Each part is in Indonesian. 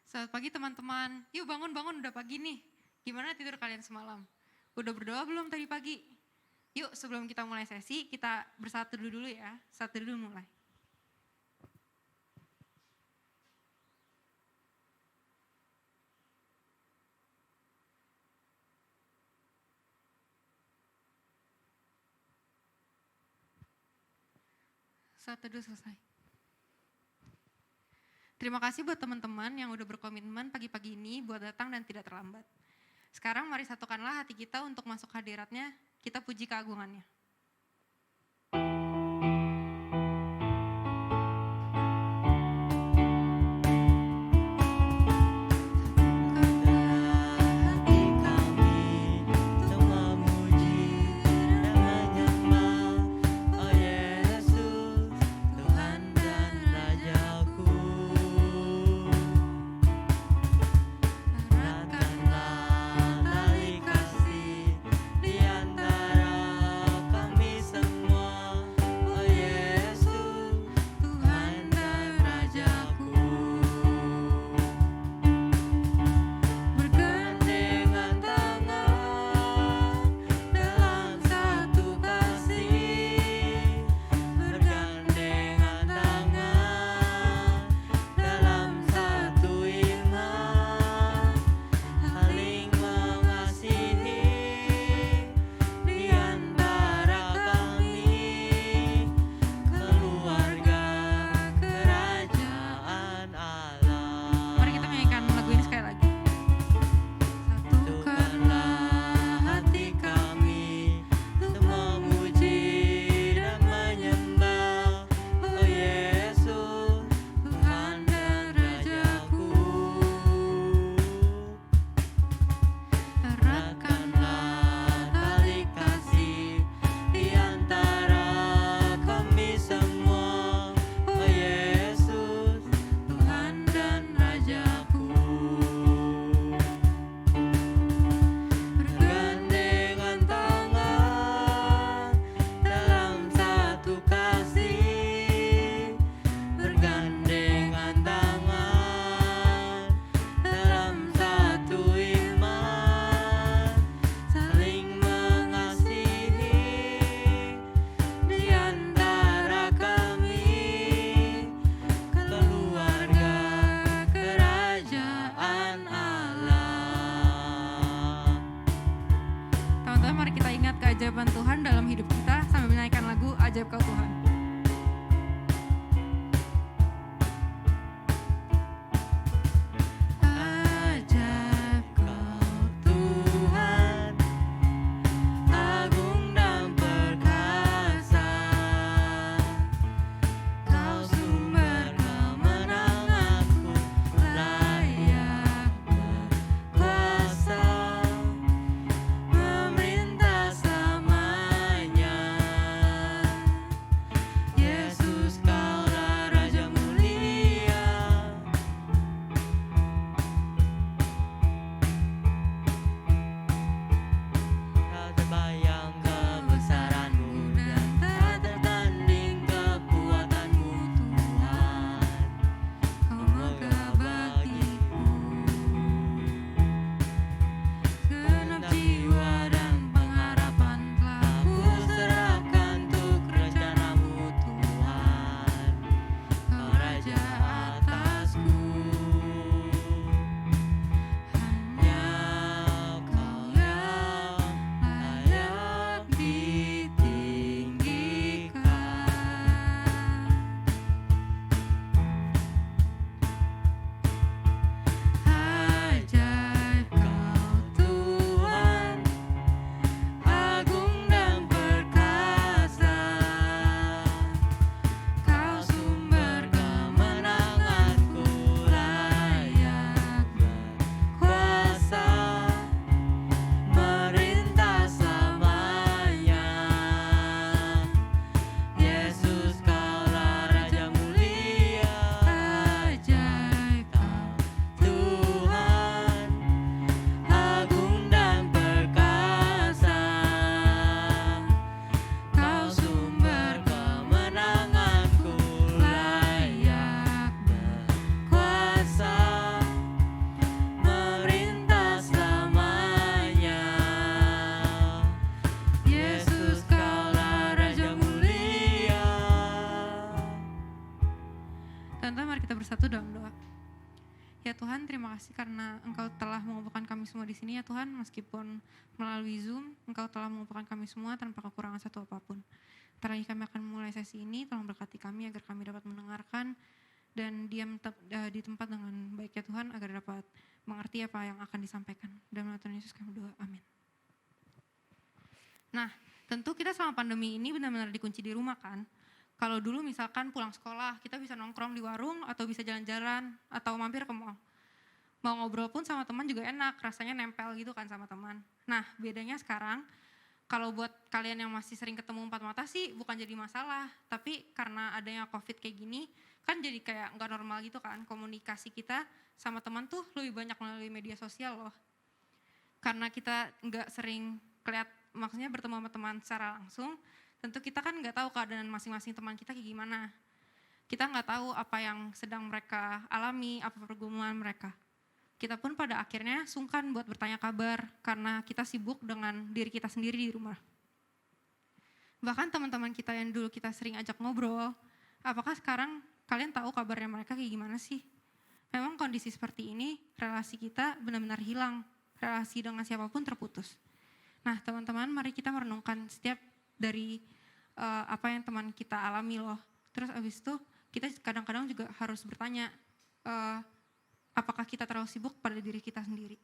Selamat pagi teman-teman. Yuk bangun-bangun, udah pagi nih. Gimana tidur kalian semalam? Udah berdoa belum tadi pagi? Yuk sebelum kita mulai sesi, kita bersatu dulu ya. Satu dulu mulai. Satu dulu selesai. Terima kasih buat teman-teman yang udah berkomitmen pagi-pagi ini buat datang dan tidak terlambat. Sekarang mari satukanlah hati kita untuk masuk hadiratnya, kita puji keagungannya. Eratkanlah tali kasih di antara Teman-teman, mari kita bersatu dalam doa. Ya Tuhan, terima kasih karena Engkau telah mengumpulkan kami semua di sini ya Tuhan, meskipun melalui Zoom, Engkau telah mengumpulkan kami semua tanpa kekurangan satu apapun. Ntar lagi kami akan memulai sesi ini, tolong berkati kami agar kami dapat mendengarkan dan diam di tempat dengan baik ya Tuhan, agar dapat mengerti apa yang akan disampaikan. Dalam nama Tuhan Yesus kami berdoa, amin. Nah, tentu kita selama pandemi ini benar-benar dikunci di rumah kan. Kalau dulu misalkan pulang sekolah, kita bisa nongkrong di warung atau bisa jalan-jalan atau mampir ke mall. Mau ngobrol pun sama teman juga enak, rasanya nempel gitu kan sama teman. Nah, bedanya sekarang, kalau buat kalian yang masih sering ketemu empat mata sih bukan jadi masalah. Tapi karena adanya COVID kayak gini, kan jadi kayak nggak normal gitu kan. Komunikasi kita sama teman tuh lebih banyak melalui media sosial loh. Karena kita nggak sering maksudnya bertemu sama teman secara langsung, tentu kita kan nggak tahu keadaan masing-masing teman kita kayak gimana. Kita nggak tahu apa yang sedang mereka alami, apa pergumulan mereka. Kita pun pada akhirnya sungkan buat bertanya kabar karena kita sibuk dengan diri kita sendiri di rumah. Bahkan teman-teman kita yang dulu kita sering ajak ngobrol, apakah sekarang kalian tahu kabarnya mereka kayak gimana sih? Memang kondisi seperti ini, relasi kita benar-benar hilang, relasi dengan siapapun terputus. Nah teman-teman, mari kita merenungkan setiap dari apa yang teman kita alami loh. Terus abis itu kita kadang-kadang juga harus bertanya, apakah kita terlalu sibuk pada diri kita sendiri?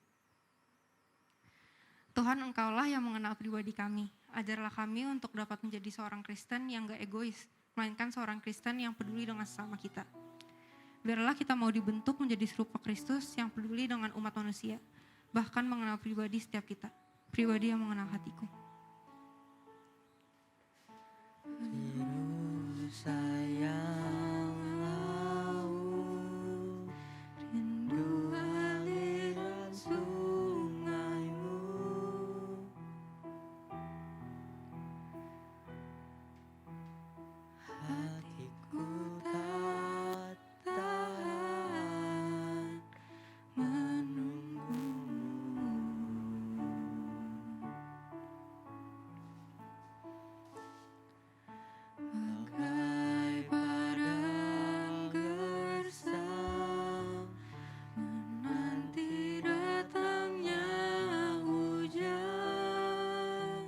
Tuhan, Engkaulah yang mengenal pribadi kami. Ajarlah kami untuk dapat menjadi seorang Kristen yang gak egois, melainkan seorang Kristen yang peduli dengan sesama kita. Biarlah kita mau dibentuk menjadi serupa Kristus yang peduli dengan umat manusia, bahkan mengenal pribadi setiap kita, pribadi yang mengenal hatiku. Sayang laut, rindu aliran sungaimu, hatiku tak tahan menunggumu. Bagai padang gersang menanti datangnya hujan,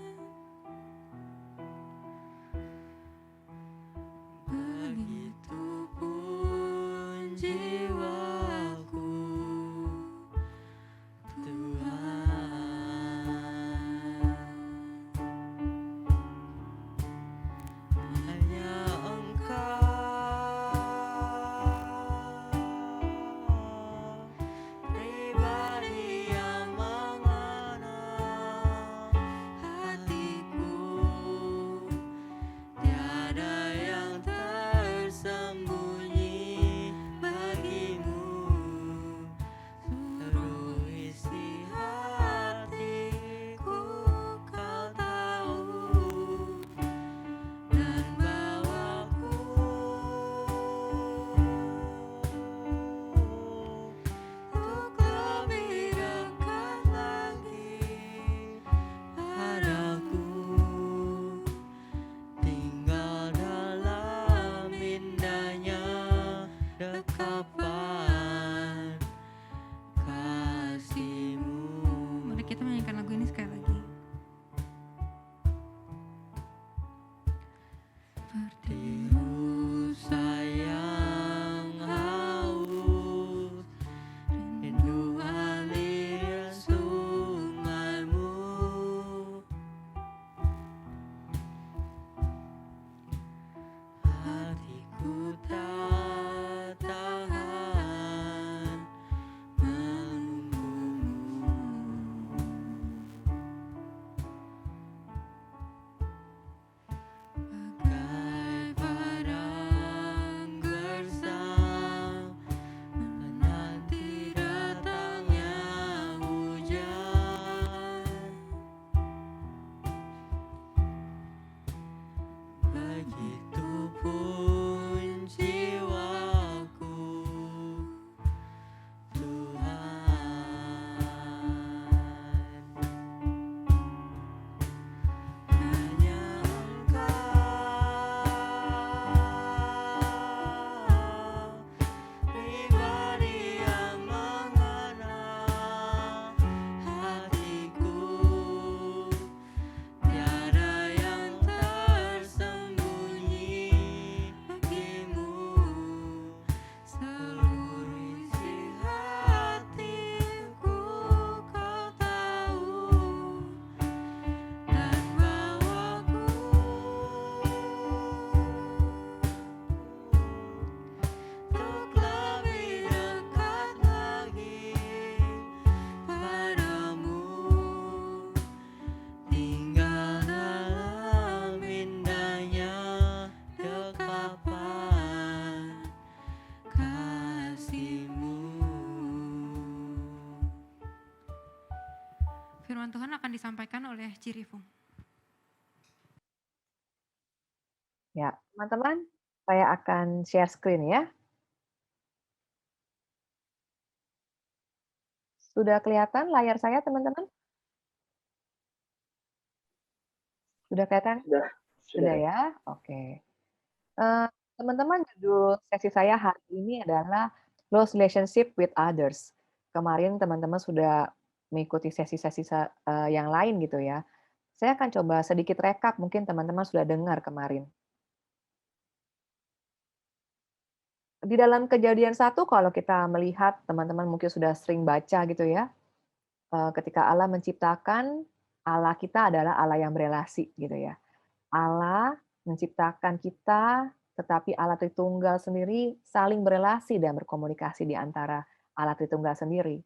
begitupun jiwaku, Tuhan. Hanya Engkau, pribadi yang mengenal hatiku, tiada yang tersembunyi bagimu, seluruh isi hatiku Kau tahu, dan bawaku untuk lebih dekat lagi padaku, tinggal dalam indahnya dekapan kasih-Mu. Mari kita menyanyikan lagu ini sekali lagi. Rindu sayang haus, rindu aliran sungaimu, hatiku tak tahan disampaikan oleh Cirifung. Ya, teman-teman, saya akan share screen ya. Sudah kelihatan layar saya, teman-teman? Sudah kelihatan? Sudah ya? Oke. Teman-teman, judul sesi saya hari ini adalah Close Relationship with Others. Kemarin teman-teman sudah mengikuti sesi-sesi yang lain gitu ya. Saya akan coba sedikit rekap, mungkin teman-teman sudah dengar kemarin. Di dalam Kejadian 1 kalau kita melihat, teman-teman mungkin sudah sering baca gitu ya, ketika Allah menciptakan, Allah kita adalah Allah yang berelasi gitu ya. Allah menciptakan kita, tetapi Allah Tritunggal sendiri saling berelasi dan berkomunikasi di antara Allah Tritunggal sendiri.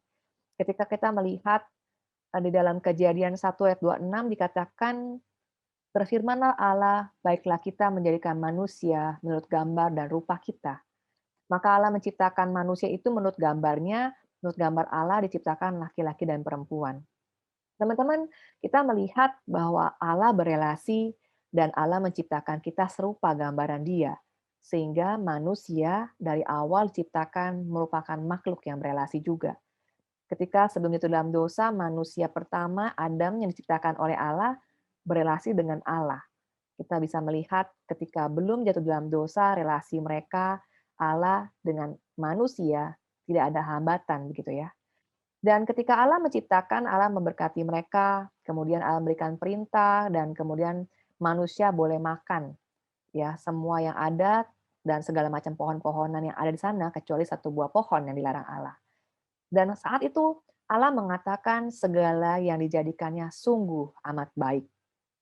Ketika kita melihat di dalam Kejadian 1 ayat 26 dikatakan, "Berfirmanlah Allah, baiklah kita menjadikan manusia menurut gambar dan rupa kita." Maka Allah menciptakan manusia itu menurut gambarnya, menurut gambar Allah diciptakan laki-laki dan perempuan. Teman-teman, kita melihat bahwa Allah berelasi dan Allah menciptakan kita serupa gambaran Dia. Sehingga manusia dari awal diciptakan merupakan makhluk yang berelasi juga. Ketika sebelum itu dalam dosa, manusia pertama, Adam yang diciptakan oleh Allah, berelasi dengan Allah. Kita bisa melihat ketika belum jatuh dalam dosa, relasi mereka Allah dengan manusia tidak ada hambatan begitu ya. Dan ketika Allah menciptakan, Allah memberkati mereka, kemudian Allah memberikan perintah dan kemudian manusia boleh makan ya semua yang ada dan segala macam pohon-pohonan yang ada di sana kecuali satu buah pohon yang dilarang Allah. Dan saat itu Allah mengatakan segala yang dijadikannya sungguh amat baik.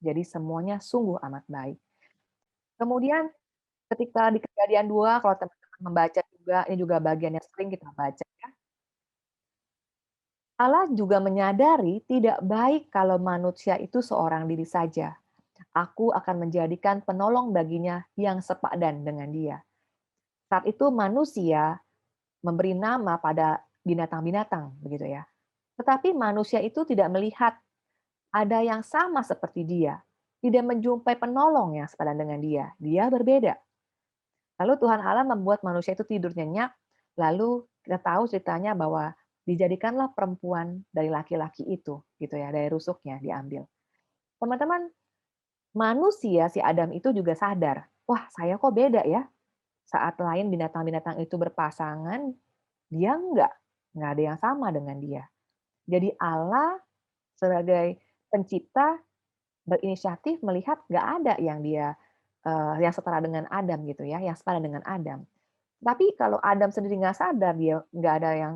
Jadi semuanya sungguh amat baik. Kemudian ketika di Kejadian 2, kalau teman-teman membaca juga, ini juga bagian yang sering kita baca ya. Allah juga menyadari tidak baik kalau manusia itu seorang diri saja. Aku akan menjadikan penolong baginya yang sepadan dengan dia. Saat itu manusia memberi nama pada binatang-binatang, begitu ya. Tetapi manusia itu tidak melihat ada yang sama seperti dia, tidak menjumpai penolong yang sepadan dengan dia. Dia berbeda. Lalu Tuhan Allah membuat manusia itu tidur nyenyak, lalu kita tahu ceritanya bahwa dijadikanlah perempuan dari laki-laki itu, gitu ya, dari rusuknya diambil. Teman-teman, manusia si Adam itu juga sadar, wah saya kok beda ya. Saat lain binatang-binatang itu berpasangan, dia enggak ada yang sama dengan dia. Jadi Allah sebagai pencipta berinisiatif melihat nggak ada yang dia yang setara dengan Adam gitu ya, yang setara dengan Adam. Tapi kalau Adam sendiri nggak sadar dia nggak ada yang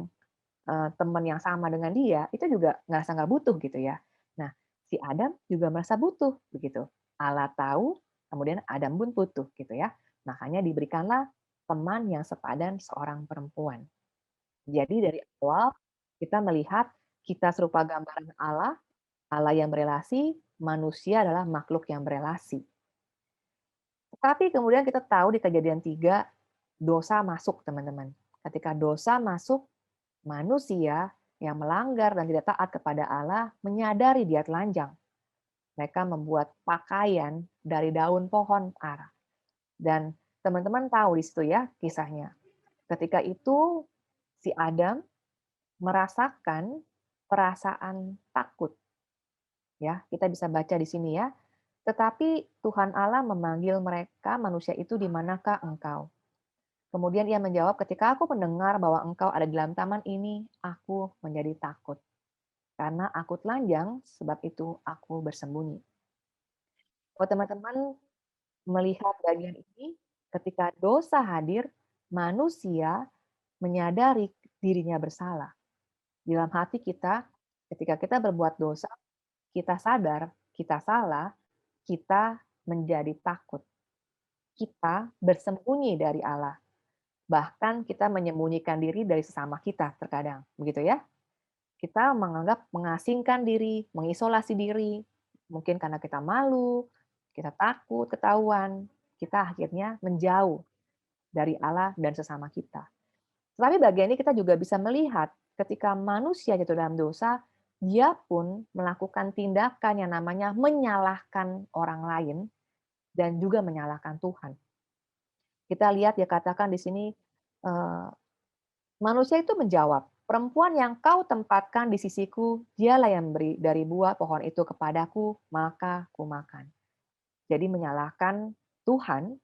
teman yang sama dengan dia, itu juga ngerasa nggak butuh gitu ya. Nah, si Adam juga merasa butuh begitu. Allah tahu, kemudian Adam pun butuh gitu ya. Makanya diberikanlah teman yang sepadan seorang perempuan. Jadi dari awal kita melihat kita serupa gambaran Allah, Allah yang berelasi, manusia adalah makhluk yang berelasi. Tetapi kemudian kita tahu di Kejadian 3, dosa masuk teman-teman. Ketika dosa masuk, manusia yang melanggar dan tidak taat kepada Allah menyadari dia telanjang. Mereka membuat pakaian dari daun pohon ara. Dan teman-teman tahu di situ ya kisahnya. Ketika itu si Adam merasakan perasaan takut. Ya, kita bisa baca di sini ya. Tetapi Tuhan Allah memanggil mereka, manusia itu, "Di manakah engkau?" Kemudian ia menjawab, "Ketika aku mendengar bahwa engkau ada di dalam taman ini, aku menjadi takut. Karena aku telanjang, sebab itu aku bersembunyi." Kalau teman-teman melihat bagian ini, ketika dosa hadir, manusia menyadari dirinya bersalah. Di dalam hati kita, ketika kita berbuat dosa, kita sadar kita salah, kita menjadi takut. Kita bersembunyi dari Allah. Bahkan kita menyembunyikan diri dari sesama kita terkadang, begitu ya. Kita menganggap mengasingkan diri, mengisolasi diri, mungkin karena kita malu, kita takut ketahuan, kita akhirnya menjauh dari Allah dan sesama kita. Tetapi bagian ini kita juga bisa melihat ketika manusia jatuh dalam dosa, dia pun melakukan tindakan yang namanya menyalahkan orang lain dan juga menyalahkan Tuhan. Kita lihat dia katakan di sini, eee, manusia itu menjawab, "Perempuan yang kau tempatkan di sisiku, dialah yang memberi dari buah pohon itu kepadaku, maka kumakan." Jadi menyalahkan Tuhan,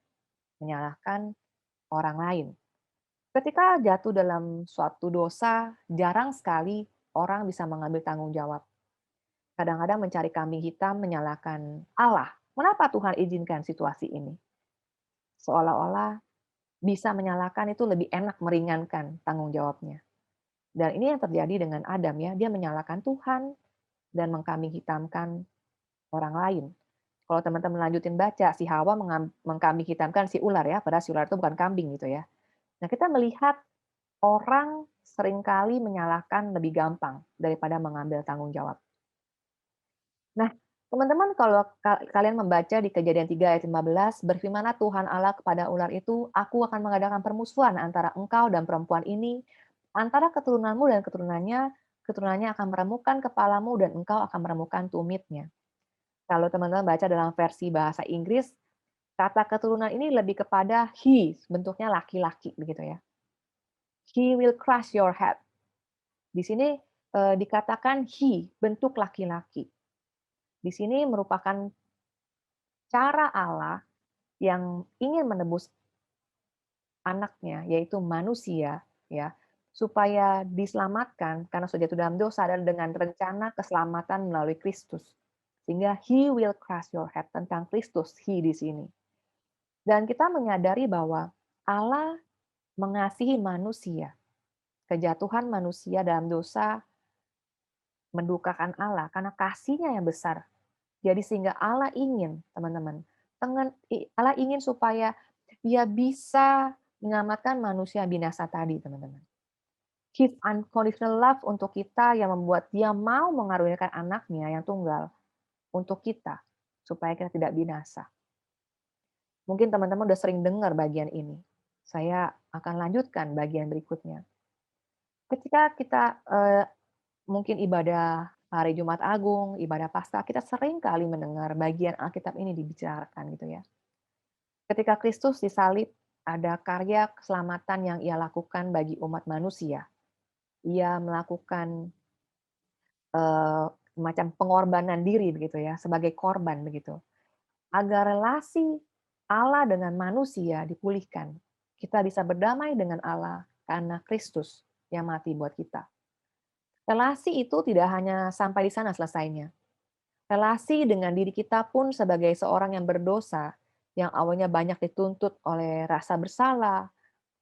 menyalahkan orang lain. Ketika jatuh dalam suatu dosa, jarang sekali orang bisa mengambil tanggung jawab. Kadang-kadang mencari kambing hitam, menyalahkan Allah. Mengapa Tuhan izinkan situasi ini? Seolah-olah bisa menyalahkan itu lebih enak meringankan tanggung jawabnya. Dan ini yang terjadi dengan Adam ya, dia menyalahkan Tuhan dan mengkambing hitamkan orang lain. Kalau teman-teman lanjutin baca, si Hawa mengkambing hitamkan si ular ya, padahal si ular itu bukan kambing gitu ya. Nah, kita melihat orang seringkali menyalahkan lebih gampang daripada mengambil tanggung jawab. Nah, teman-teman kalau kalian membaca di Kejadian 3 ayat 15, "Berfirmanlah Tuhan Allah kepada ular itu, Aku akan mengadakan permusuhan antara engkau dan perempuan ini, antara keturunanmu dan keturunannya, keturunannya akan meremukkan kepalamu dan engkau akan meremukkan tumitnya." Kalau teman-teman baca dalam versi bahasa Inggris, kata keturunan ini lebih kepada he, bentuknya laki-laki begitu ya. He will crush your head. Di sini dikatakan he, bentuk laki-laki. Di sini merupakan cara Allah yang ingin menebus anaknya, yaitu manusia, ya, supaya diselamatkan karena sudah jatuh dalam dosa dan dengan rencana keselamatan melalui Kristus. Sehingga he will crush your head, tentang Kristus, he di sini. Dan kita menyadari bahwa Allah mengasihi manusia. Kejatuhan manusia dalam dosa mendukakan Allah karena kasihnya yang besar. Jadi sehingga Allah ingin, teman-teman, Allah ingin supaya dia bisa menyelamatkan manusia binasa tadi, teman-teman. His unconditional love untuk kita yang membuat dia mau mengaruniakan anaknya yang tunggal untuk kita, supaya kita tidak binasa. Mungkin teman-teman udah sering dengar bagian ini. Saya akan lanjutkan bagian berikutnya. Ketika kita mungkin ibadah hari Jumat Agung, ibadah Paskah, kita sering kali mendengar bagian Alkitab ini dibicarakan gitu ya. Ketika Kristus disalib, ada karya keselamatan yang ia lakukan bagi umat manusia. Ia melakukan macam pengorbanan diri begitu ya, sebagai korban begitu. Agar relasi Allah dengan manusia dipulihkan. Kita bisa berdamai dengan Allah karena Kristus yang mati buat kita. Relasi itu tidak hanya sampai di sana selesainya. Relasi dengan diri kita pun sebagai seorang yang berdosa, yang awalnya banyak dituntut oleh rasa bersalah,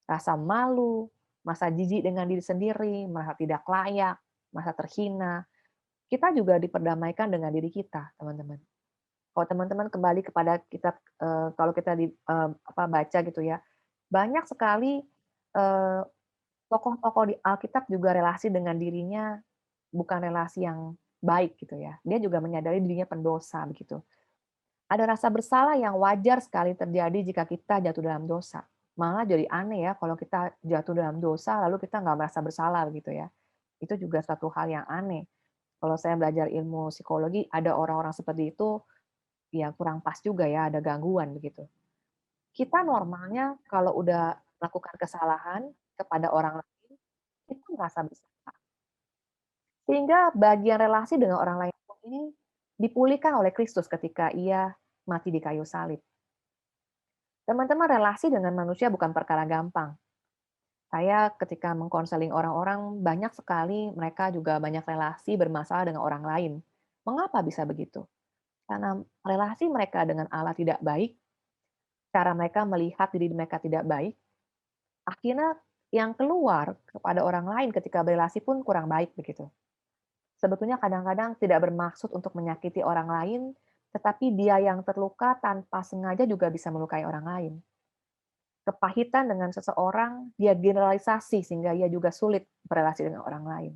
rasa malu, masa jijik dengan diri sendiri, merasa tidak layak, merasa terhina. Kita juga diperdamaikan dengan diri kita, teman-teman. Kalau teman-teman kembali kepada kitab, kalau kita baca gitu ya, banyak sekali eh, tokoh-tokoh di Alkitab juga relasi dengan dirinya bukan relasi yang baik gitu ya. Dia juga menyadari dirinya pendosa begitu. Ada rasa bersalah yang wajar sekali terjadi jika kita jatuh dalam dosa. Malah jadi aneh ya kalau kita jatuh dalam dosa lalu kita nggak merasa bersalah begitu ya. Itu juga satu hal yang aneh. Kalau saya belajar ilmu psikologi, ada orang-orang seperti itu ya kurang pas juga ya, ada gangguan begitu. Kita normalnya kalau udah melakukan kesalahan kepada orang lain, kita merasa bersalah. Sehingga bagian relasi dengan orang lain ini dipulihkan oleh Kristus ketika ia mati di kayu salib. Teman-teman, relasi dengan manusia bukan perkara gampang. Saya ketika mengkonseling orang-orang, banyak sekali mereka juga banyak relasi bermasalah dengan orang lain. Mengapa bisa begitu? Karena relasi mereka dengan Allah tidak baik, cara mereka melihat diri mereka tidak baik, akhirnya yang keluar kepada orang lain ketika berelasi pun kurang baik begitu. Sebetulnya kadang-kadang tidak bermaksud untuk menyakiti orang lain, tetapi dia yang terluka tanpa sengaja juga bisa melukai orang lain. Kepahitan dengan seseorang, dia generalisasi sehingga ia juga sulit berelasi dengan orang lain.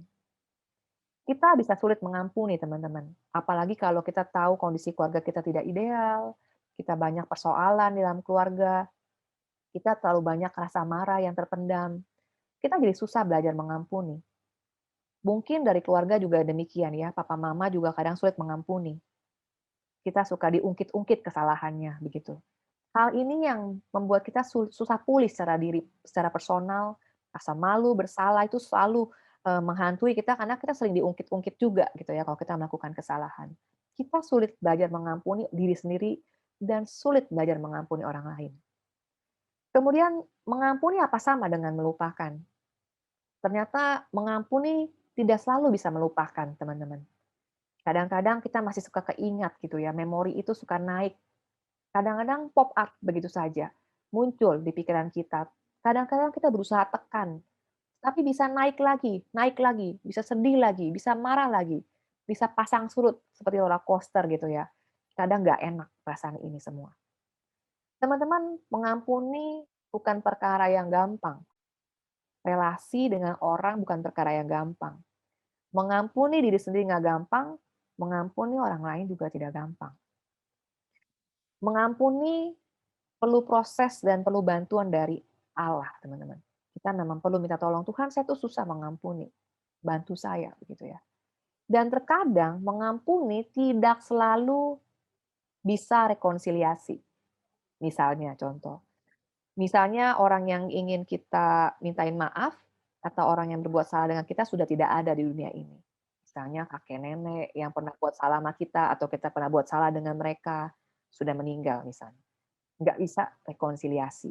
Kita bisa sulit mengampuni, teman-teman. Apalagi kalau kita tahu kondisi keluarga kita tidak ideal, kita banyak persoalan di dalam keluarga, kita terlalu banyak rasa marah yang terpendam. Kita jadi susah belajar mengampuni. Mungkin dari keluarga juga demikian ya, papa mama juga kadang sulit mengampuni. Kita suka diungkit-ungkit kesalahannya, begitu. Hal ini yang membuat kita susah pulih secara personal, rasa malu, bersalah itu selalu, menghantui kita karena kita sering diungkit-ungkit juga gitu ya kalau kita melakukan kesalahan. Kita sulit belajar mengampuni diri sendiri dan sulit belajar mengampuni orang lain. Kemudian mengampuni apa sama dengan melupakan? Ternyata mengampuni tidak selalu bisa melupakan, teman-teman. Kadang-kadang kita masih suka keingat gitu ya, memori itu suka naik. Kadang-kadang pop up begitu saja, muncul di pikiran kita. Kadang-kadang kita berusaha tekan, tapi bisa naik lagi, bisa sedih lagi, bisa marah lagi, bisa pasang surut seperti roller coaster gitu ya. Kadang nggak enak perasaan ini semua. Teman-teman, mengampuni bukan perkara yang gampang. Relasi dengan orang bukan perkara yang gampang. Mengampuni diri sendiri nggak gampang, mengampuni orang lain juga tidak gampang. Mengampuni perlu proses dan perlu bantuan dari Allah, teman-teman. Kita memang perlu minta tolong, Tuhan saya tuh susah mengampuni, bantu saya, begitu ya. Dan terkadang mengampuni tidak selalu bisa rekonsiliasi. Misalnya contoh, misalnya orang yang ingin kita mintain maaf, atau orang yang berbuat salah dengan kita sudah tidak ada di dunia ini. Misalnya kakek nenek yang pernah buat salah sama kita, atau kita pernah buat salah dengan mereka, sudah meninggal misalnya. Nggak bisa rekonsiliasi.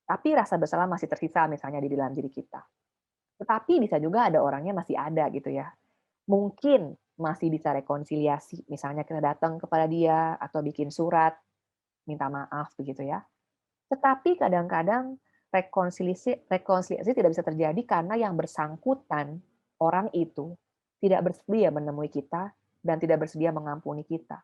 Tapi rasa bersalah masih tersisa misalnya di dalam diri kita. Tetapi bisa juga ada orangnya masih ada gitu ya. Mungkin masih bisa rekonsiliasi, misalnya kita datang kepada dia atau bikin surat minta maaf begitu ya. Tetapi kadang-kadang rekonsiliasi tidak bisa terjadi karena yang bersangkutan, orang itu, tidak bersedia menemui kita dan tidak bersedia mengampuni kita.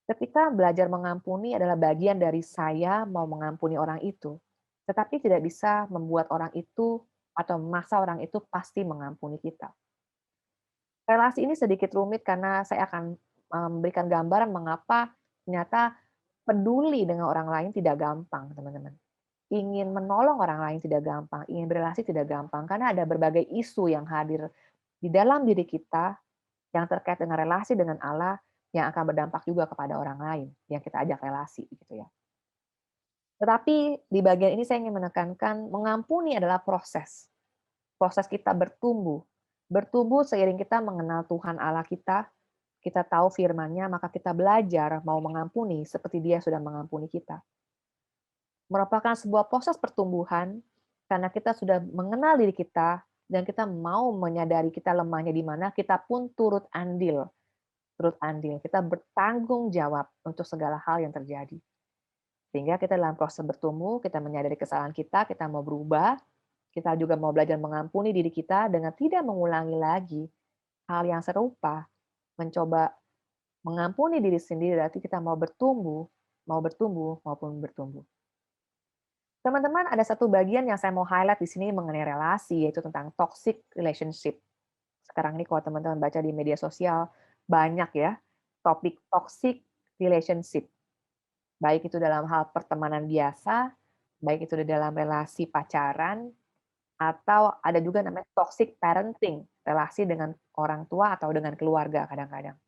Ketika belajar mengampuni adalah bagian dari saya mau mengampuni orang itu, tetapi tidak bisa membuat orang itu atau memaksa orang itu pasti mengampuni kita. Relasi ini sedikit rumit karena saya akan memberikan gambaran mengapa ternyata peduli dengan orang lain tidak gampang, teman-teman. Ingin menolong orang lain tidak gampang, ingin berelasi tidak gampang, karena ada berbagai isu yang hadir di dalam diri kita yang terkait dengan relasi dengan Allah yang akan berdampak juga kepada orang lain yang kita ajak relasi gitu ya. Tetapi di bagian ini saya ingin menekankan mengampuni adalah proses. Proses kita bertumbuh. Bertumbuh seiring kita mengenal Tuhan Allah kita tahu firman-Nya, maka kita belajar mau mengampuni seperti Dia sudah mengampuni kita. Merupakan sebuah proses pertumbuhan karena kita sudah mengenal diri kita dan kita mau menyadari kita lemahnya di mana, kita pun turut andil. Kita bertanggung jawab untuk segala hal yang terjadi. Sehingga kita dalam proses bertumbuh, kita menyadari kesalahan kita mau berubah, kita juga mau belajar mengampuni diri kita dengan tidak mengulangi lagi hal yang serupa, mencoba mengampuni diri sendiri berarti kita mau bertumbuh maupun bertumbuh. Teman-teman, ada satu bagian yang saya mau highlight di sini mengenai relasi, yaitu tentang toxic relationship. Sekarang ini kalau teman-teman baca di media sosial, banyak ya topik toxic relationship. Baik itu dalam hal pertemanan biasa, baik itu di dalam relasi pacaran, atau ada juga namanya toxic parenting, relasi dengan orang tua atau dengan keluarga kadang-kadang.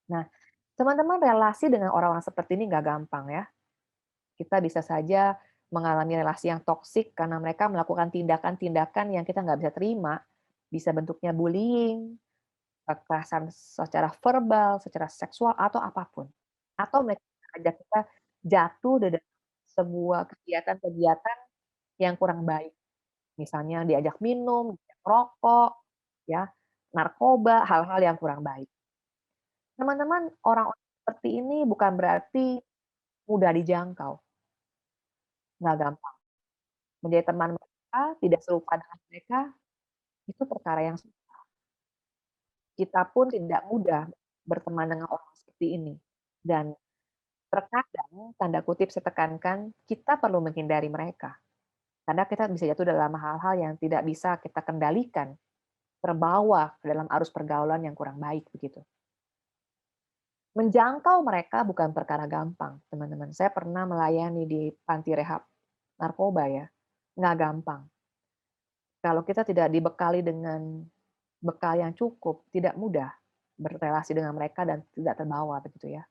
Nah, teman-teman, relasi dengan orang-orang seperti ini nggak gampang ya. Kita bisa saja mengalami relasi yang toksik karena mereka melakukan tindakan-tindakan yang kita nggak bisa terima. Bisa bentuknya bullying, kekerasan secara verbal, secara seksual, atau apapun. Atau mereka ajak kita jatuh di dalam sebuah kegiatan-kegiatan yang kurang baik. Misalnya diajak minum, diajak merokok, ya, narkoba, hal-hal yang kurang baik. Teman-teman, orang-orang seperti ini bukan berarti mudah dijangkau, nggak gampang. Menjadi teman mereka, tidak serupa dengan mereka, itu perkara yang kita pun tidak mudah berteman dengan orang seperti ini. Dan terkadang, tanda kutip saya tekankan, kita perlu menghindari mereka. Karena kita bisa jatuh dalam hal-hal yang tidak bisa kita kendalikan, terbawa ke dalam arus pergaulan yang kurang baik begitu. Menjangkau mereka bukan perkara gampang, teman-teman. Saya pernah melayani di panti rehab narkoba ya, nggak gampang. Kalau kita tidak dibekali dengan bekal yang cukup, tidak mudah berrelasi dengan mereka dan tidak terbawa begitu ya.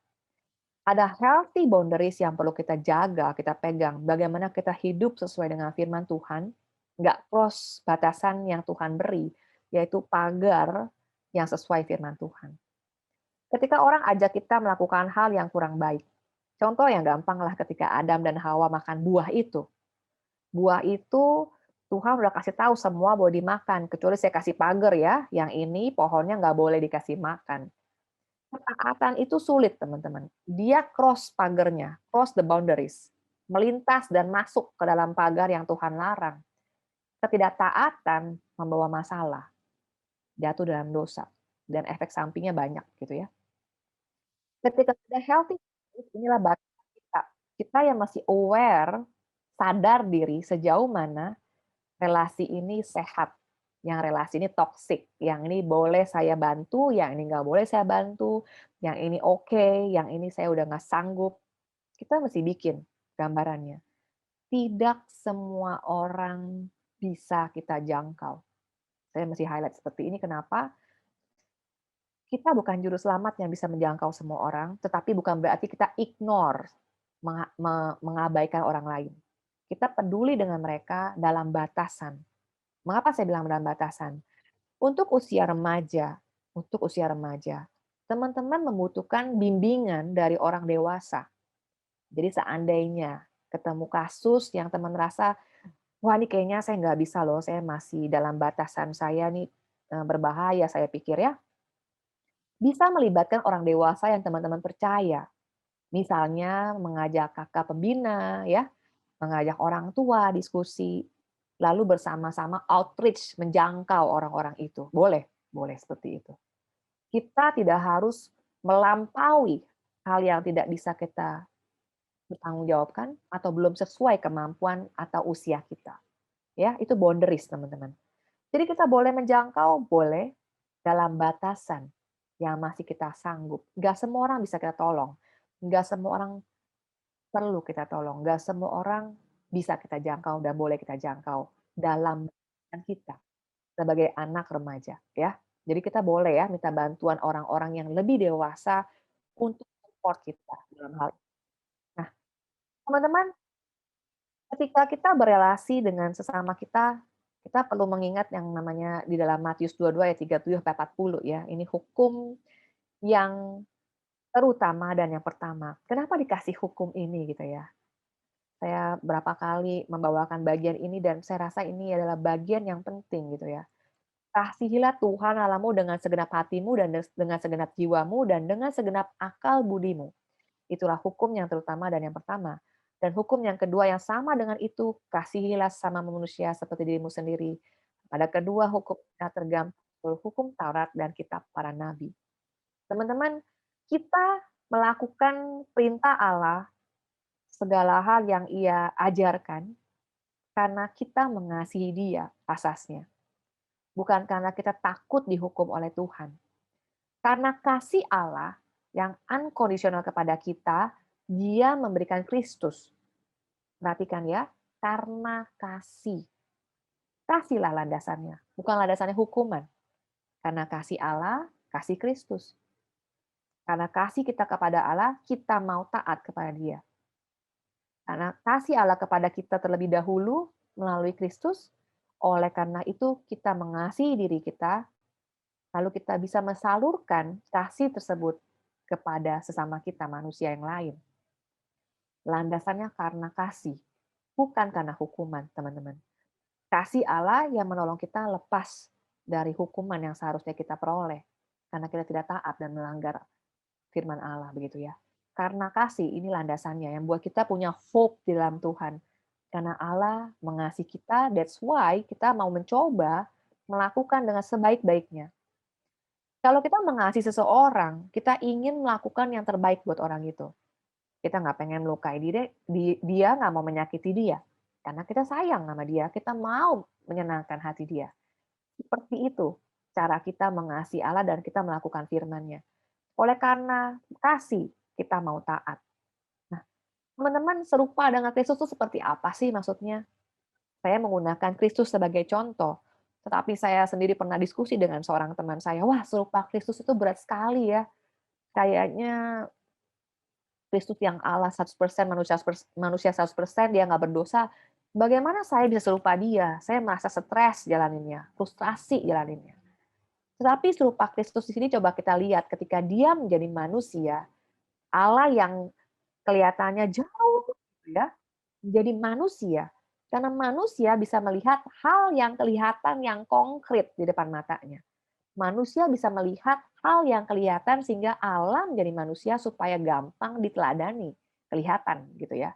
Ada healthy boundaries yang perlu kita jaga, kita pegang. Bagaimana kita hidup sesuai dengan firman Tuhan, nggak cross batasan yang Tuhan beri, yaitu pagar yang sesuai firman Tuhan. Ketika orang ajak kita melakukan hal yang kurang baik, contoh yang gampang lah ketika Adam dan Hawa makan buah itu. Buah itu Tuhan udah kasih tahu semua boleh dimakan, kecuali saya kasih pagar ya, yang ini pohonnya nggak boleh dikasih makan. Ketaatan itu sulit, teman-teman. Dia cross pagernya, cross the boundaries, melintas dan masuk ke dalam pagar yang Tuhan larang. Ketidaktaatan membawa masalah, jatuh dalam dosa, dan efek sampingnya banyak gitu ya. Ketika sudah healthy, inilah batas kita. Kita yang masih aware, sadar diri sejauh mana relasi ini sehat, yang relasi ini toksik, yang ini boleh saya bantu, yang ini nggak boleh saya bantu, yang ini oke, yang ini saya udah nggak sanggup. Kita mesti bikin gambarannya. Tidak semua orang bisa kita jangkau. Saya mesti highlight seperti ini, kenapa? Kita bukan juru selamat yang bisa menjangkau semua orang, tetapi bukan berarti kita ignore, mengabaikan orang lain. Kita peduli dengan mereka dalam batasan. Mengapa saya bilang dalam batasan? Untuk usia remaja, teman-teman membutuhkan bimbingan dari orang dewasa. Jadi seandainya ketemu kasus yang teman rasa, wah ini kayaknya saya nggak bisa loh, saya masih dalam batasan saya nih, berbahaya saya pikir ya, bisa melibatkan orang dewasa yang teman-teman percaya. Misalnya mengajak kakak pembina, ya, mengajak orang tua diskusi, lalu bersama-sama outreach menjangkau orang-orang itu. Boleh, boleh seperti itu. Kita tidak harus melampaui hal yang tidak bisa kita bertanggungjawabkan atau belum sesuai kemampuan atau usia kita. Ya, itu boundaries, teman-teman. Jadi kita boleh menjangkau, boleh dalam batasan yang masih kita sanggup. Nggak semua orang bisa kita tolong. Nggak semua orang perlu kita tolong. Nggak semua orang bisa kita jangkau dan boleh kita jangkau dalam batasan kita sebagai anak remaja. Ya, jadi kita boleh ya minta bantuan orang-orang yang lebih dewasa untuk support kita dalam hal. Nah, teman-teman, ketika kita berelasi dengan sesama kita perlu mengingat yang namanya di dalam Matius 22 ayat 37 sampai 40 ya. Ini hukum yang terutama dan yang pertama. Kenapa dikasih hukum ini gitu ya? Saya berapa kali membawakan bagian ini dan saya rasa ini adalah bagian yang penting gitu ya. Kasihilah Tuhan Allahmu dengan segenap hatimu dan dengan segenap jiwamu dan dengan segenap akal budimu. Itulah hukum yang terutama dan yang pertama. Dan hukum yang kedua yang sama dengan itu, kasihilah sama manusia seperti dirimu sendiri. Pada kedua hukum tergantung hukum Taurat dan kitab para nabi. Teman-teman, kita melakukan perintah Allah, segala hal yang Ia ajarkan, karena kita mengasihi Dia, asasnya. Bukan karena kita takut dihukum oleh Tuhan. Karena kasih Allah yang unconditional kepada kita, Dia memberikan Kristus. Perhatikan ya, karena kasih. Kasihlah landasannya, bukan landasannya hukuman. Karena kasih Allah, kasih Kristus. Karena kasih kita kepada Allah, kita mau taat kepada Dia. Karena kasih Allah kepada kita terlebih dahulu melalui Kristus, oleh karena itu kita mengasihi diri kita, lalu kita bisa mensalurkan kasih tersebut kepada sesama kita, manusia yang lain. Landasannya karena kasih, bukan karena hukuman, teman-teman. Kasih Allah yang menolong kita lepas dari hukuman yang seharusnya kita peroleh, karena kita tidak taat dan melanggar firman Allah, begitu ya. Karena kasih, ini landasannya yang buat kita punya hope di dalam Tuhan. Karena Allah mengasihi kita, that's why kita mau mencoba melakukan dengan sebaik-baiknya. Kalau kita mengasihi seseorang, kita ingin melakukan yang terbaik buat orang itu. Kita nggak pengen melukai dia nggak mau menyakiti dia. Karena kita sayang sama dia, kita mau menyenangkan hati dia. Seperti itu cara kita mengasihi Allah dan kita melakukan firman-Nya. Oleh karena kasih, kita mau taat. Nah, teman-teman, serupa dengan Kristus itu seperti apa sih maksudnya? Saya menggunakan Kristus sebagai contoh, tetapi saya sendiri pernah diskusi dengan seorang teman saya, "Wah, serupa Kristus itu berat sekali ya. Kayaknya Kristus yang Allah 100%, manusia 100%, dia nggak berdosa. Bagaimana saya bisa serupa dia? Saya merasa stres jalaninnya, frustrasi jalaninnya." Tetapi serupa Kristus di sini coba kita lihat ketika dia menjadi manusia, Allah yang kelihatannya jauh gitu ya, menjadi manusia. Karena manusia bisa melihat hal yang kelihatan yang konkret di depan matanya. Manusia bisa melihat hal yang kelihatan sehingga Allah menjadi manusia supaya gampang diteladani, kelihatan gitu ya.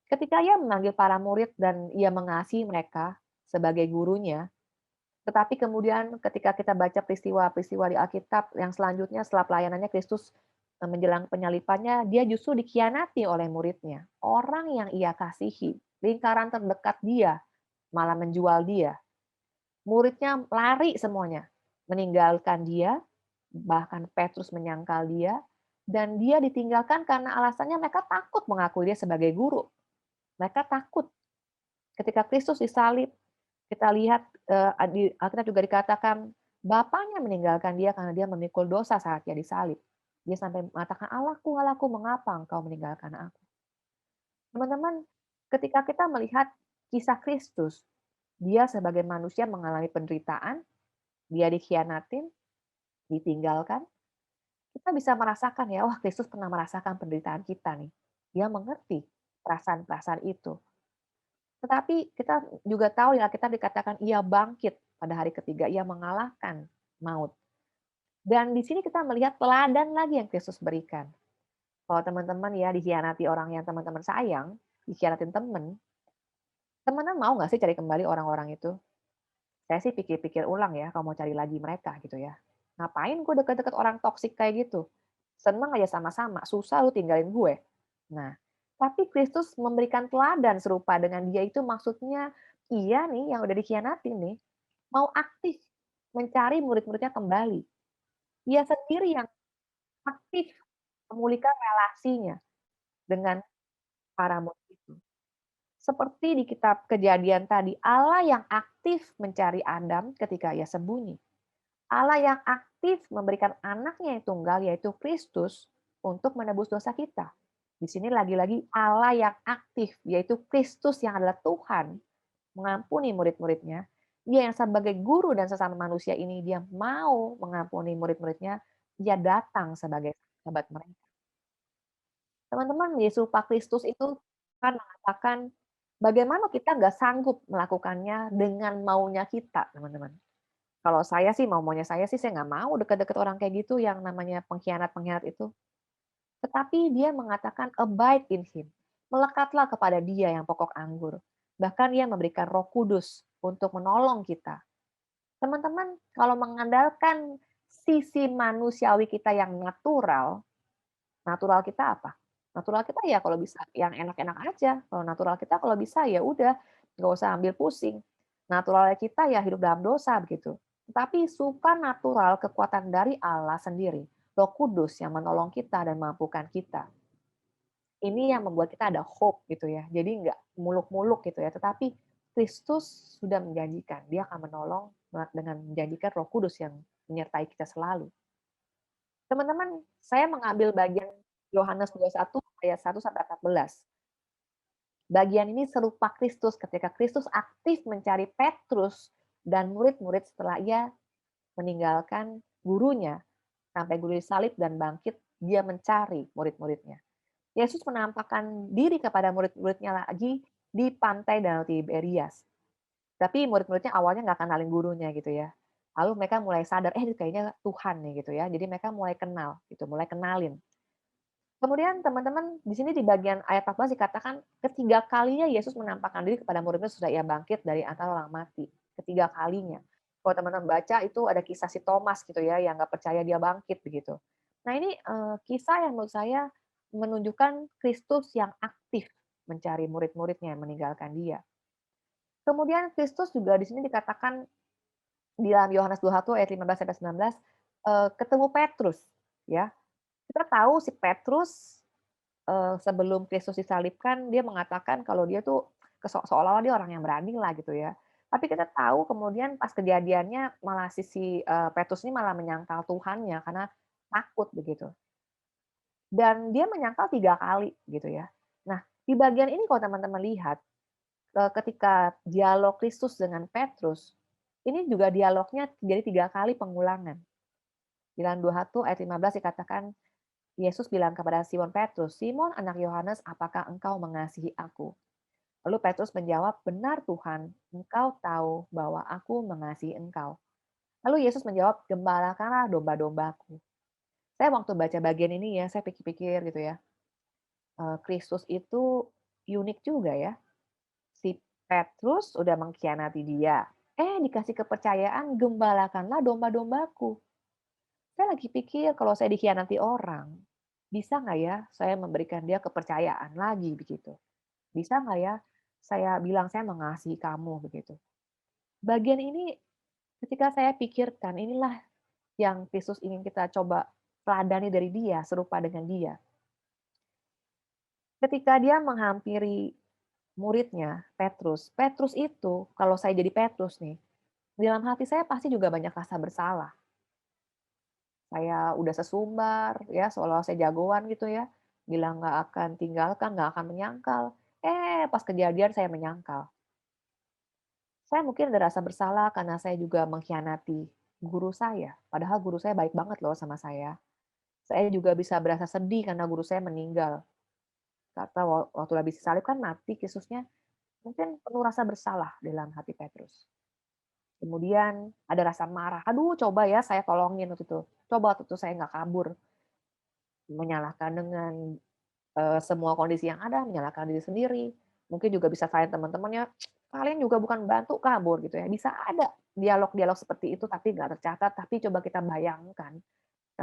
Ketika ia memanggil para murid dan ia mengasihi mereka sebagai gurunya, tetapi kemudian ketika kita baca peristiwa-peristiwa di Alkitab yang selanjutnya setelah pelayanannya Kristus menjelang penyalipannya, dia justru dikhianati oleh muridnya. Orang yang ia kasihi, lingkaran terdekat dia, malah menjual dia. Muridnya lari semuanya, meninggalkan dia, bahkan Petrus menyangkal dia, dan dia ditinggalkan karena alasannya mereka takut mengakui dia sebagai guru. Mereka takut. Ketika Kristus disalib, kita lihat di Alkitab juga dikatakan bapaknya meninggalkan dia karena dia memikul dosa saat dia disalib. Dia sampai mengatakan, "Allahku, Allahku, mengapa engkau meninggalkan aku?" Teman-teman, ketika kita melihat kisah Kristus, dia sebagai manusia mengalami penderitaan, dia dikhianatin, ditinggalkan, kita bisa merasakan ya, wah Kristus pernah merasakan penderitaan kita nih. Dia mengerti perasaan-perasaan itu. Tetapi kita juga tahu ya kita dikatakan ia bangkit pada hari ketiga, ia mengalahkan maut. Dan di sini kita melihat teladan lagi yang Kristus berikan. Kalau teman-teman ya dikhianati orang yang teman-teman sayang, dikhianatin teman, teman-teman mau nggak sih cari kembali orang-orang itu? Saya sih pikir-pikir ulang ya kalau mau cari lagi mereka gitu ya. Ngapain gue deket-deket orang toksik kayak gitu? Seneng aja sama-sama, susah lu tinggalin gue. Nah, tapi Kristus memberikan teladan serupa dengan dia itu maksudnya iya nih yang udah dikhianatin nih, mau aktif mencari murid-muridnya kembali. Dia sendiri yang aktif memulihkan relasinya dengan para murid itu. Seperti di kitab Kejadian tadi, Allah yang aktif mencari Adam ketika ia sembunyi. Allah yang aktif memberikan anaknya yang tunggal, yaitu Kristus, untuk menebus dosa kita. Di sini lagi-lagi Allah yang aktif, yaitu Kristus yang adalah Tuhan, mengampuni murid-muridnya. Dia yang sebagai guru dan sesama manusia ini, dia mau mengampuni murid-muridnya, dia datang sebagai sahabat mereka. Teman-teman, Yesus Pak Kristus itu kan mengatakan, bagaimana kita nggak sanggup melakukannya dengan maunya kita, teman-teman. Kalau saya sih, maunya saya nggak mau dekat-dekat orang kayak gitu yang namanya pengkhianat-pengkhianat itu. Tetapi dia mengatakan abide in him. Melekatlah kepada dia yang pokok anggur. Bahkan ia memberikan Roh Kudus untuk menolong kita. Teman-teman, kalau mengandalkan sisi manusiawi kita yang natural, natural kita apa? Natural kita ya kalau bisa yang enak-enak aja. Kalau natural kita kalau bisa ya udah, nggak usah ambil pusing. Naturalnya kita ya hidup dalam dosa begitu. Tetapi supranatural kekuatan dari Allah sendiri, Roh Kudus yang menolong kita dan mampukan kita. Ini yang membuat kita ada hope gitu ya. Jadi nggak muluk-muluk gitu ya. Tetapi Kristus sudah menjanjikan, dia akan menolong dengan menjanjikan Roh Kudus yang menyertai kita selalu. Teman-teman, saya mengambil bagian Yohanes 21 ayat 1 sampai 14. Bagian ini serupa Kristus ketika Kristus aktif mencari Petrus dan murid-murid setelah ia meninggalkan gurunya sampai guru disalib dan bangkit, dia mencari murid-muridnya. Yesus menampakkan diri kepada murid-muridnya lagi di pantai Danau Tiberias. Tapi murid-muridnya awalnya nggak kenalin gurunya gitu ya. Lalu mereka mulai sadar, ini kayaknya Tuhan nih gitu ya. Jadi mereka mulai kenal gitu, mulai kenalin. Kemudian teman-teman di sini di bagian ayat 14 dikatakan ketiga kalinya Yesus menampakkan diri kepada murid-murid sudah ia bangkit dari antara orang mati. Ketiga kalinya. Kalau teman-teman baca itu ada kisah si Thomas gitu ya yang nggak percaya dia bangkit begitu. Nah ini kisah yang menurut saya menunjukkan Kristus yang aktif mencari murid-muridnya yang meninggalkan dia. Kemudian Kristus juga di sini dikatakan di dalam Yohanes 21 ayat 15 sampai 19 ketemu Petrus ya. Kita tahu si Petrus sebelum Kristus disalibkan dia mengatakan kalau dia tuh seolah-olah dia orang yang berani lah gitu ya. Tapi kita tahu kemudian pas kejadiannya malah Petrus ini malah menyangkal Tuhannya karena takut begitu. Dan dia menyangkal 3 kali gitu ya. Nah, di bagian ini kalau teman-teman lihat, ketika dialog Kristus dengan Petrus, ini juga dialognya jadi 3 kali pengulangan. Bilangan 21 ayat 15 dikatakan, Yesus bilang kepada Simon Petrus, "Simon anak Yohanes, apakah engkau mengasihi aku?" Lalu Petrus menjawab, "Benar Tuhan, engkau tahu bahwa aku mengasihi engkau." Lalu Yesus menjawab, "Gembalakanlah domba-dombaku." Saya waktu baca bagian ini ya, saya pikir-pikir gitu ya, Kristus itu unik juga ya. Si Petrus udah mengkhianati dia, dikasih kepercayaan, "Gembalakanlah domba-dombaku." Saya lagi pikir kalau saya dikhianati orang, bisa nggak ya saya memberikan dia kepercayaan lagi begitu? Bisa nggak ya saya bilang saya mengasihi kamu begitu? Bagian ini ketika saya pikirkan inilah yang Kristus ingin kita coba teladani dari dia, serupa dengan dia. Ketika dia menghampiri muridnya, Petrus. Petrus itu, kalau saya jadi Petrus nih, di dalam hati saya pasti juga banyak rasa bersalah. Saya udah sesumbar, ya seolah-olah saya jagoan gitu ya. Bilang nggak akan tinggalkan, nggak akan menyangkal. Pas kejadian saya menyangkal. Saya mungkin ada rasa bersalah karena saya juga mengkhianati guru saya. Padahal guru saya baik banget loh sama saya. Saya juga bisa berasa sedih karena guru saya meninggal. Kata waktu habis disalib kan mati Yesusnya. Mungkin penuh rasa bersalah dalam hati Petrus. Kemudian ada rasa marah, "Aduh coba ya saya tolongin waktu itu. Coba waktu itu saya nggak kabur." Menyalahkan dengan, semua kondisi yang ada, menyalahkan diri sendiri. Mungkin juga bisa salahin teman-temannya, "Kalian juga bukan bantu, kabur," gitu ya. Bisa ada dialog-dialog seperti itu tapi nggak tercatat, tapi coba kita bayangkan,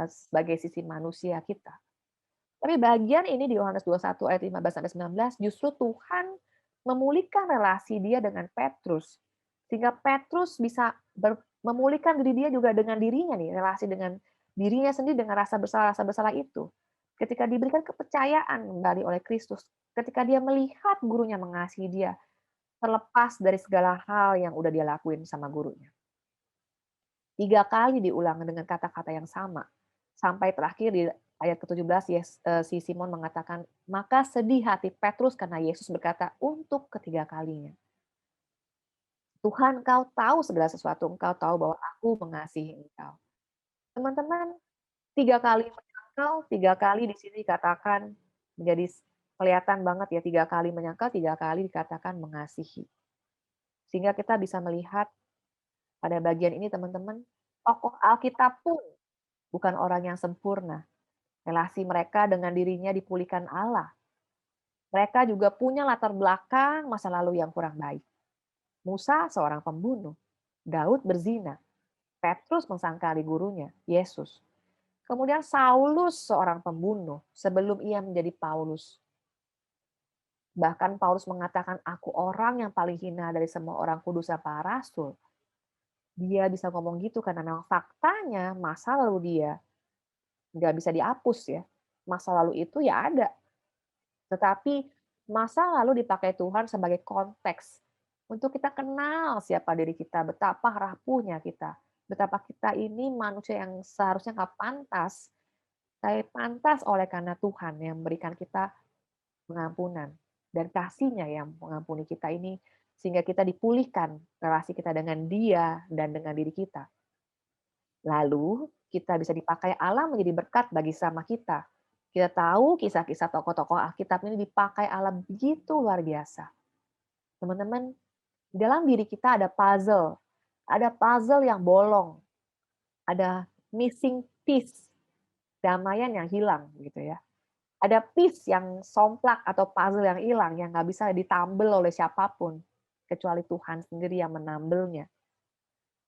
sebagai sisi manusia kita. Tapi bagian ini di Yohanes 21 ayat 15-19 justru Tuhan memulihkan relasi dia dengan Petrus. Sehingga Petrus bisa memulihkan diri dia juga dengan dirinya nih, relasi dengan dirinya sendiri dengan rasa bersalah itu. Ketika diberikan kepercayaan kembali oleh Kristus, ketika dia melihat gurunya mengasihi dia, terlepas dari segala hal yang udah dia lakuin sama gurunya. 3 kali diulang dengan kata-kata yang sama. Sampai terakhir di ayat ke-17 si Simon mengatakan, "Maka sedih hati Petrus karena Yesus berkata untuk ketiga kalinya, 'Tuhan, Engkau tahu segala sesuatu, Engkau tahu bahwa aku mengasihi Engkau.'" Teman-teman, 3 kali menyangkal, 3 kali di sini dikatakan menjadi kelihatan banget ya, 3 kali menyangkal, 3 kali dikatakan mengasihi. Sehingga kita bisa melihat pada bagian ini teman-teman, tokoh Alkitab pun bukan orang yang sempurna. Relasi mereka dengan dirinya dipulihkan Allah. Mereka juga punya latar belakang masa lalu yang kurang baik. Musa seorang pembunuh, Daud berzina, Petrus mengsangkali gurunya, Yesus. Kemudian Saulus seorang pembunuh sebelum ia menjadi Paulus. Bahkan Paulus mengatakan, "Aku orang yang paling hina dari semua orang kudus dan para rasul." Dia bisa ngomong gitu karena memang faktanya masa lalu dia nggak bisa dihapus ya. Masa lalu itu ya ada. Tetapi masa lalu dipakai Tuhan sebagai konteks untuk kita kenal siapa diri kita, betapa rapuhnya kita, betapa kita ini manusia yang seharusnya nggak pantas, tapi pantas oleh karena Tuhan yang memberikan kita pengampunan dan kasih-Nya yang mengampuni kita ini sehingga kita dipulihkan relasi kita dengan Dia dan dengan diri kita. Lalu kita bisa dipakai Allah menjadi berkat bagi sama kita. Kita tahu kisah-kisah tokoh-tokoh Alkitab ini dipakai Allah begitu luar biasa. Teman-teman, di dalam diri kita ada puzzle. Ada puzzle yang bolong. Ada missing piece. Damaian yang hilang gitu ya. Ada piece yang somplak atau puzzle yang hilang yang nggak bisa ditambel oleh siapapun. Kecuali Tuhan sendiri yang menambelnya.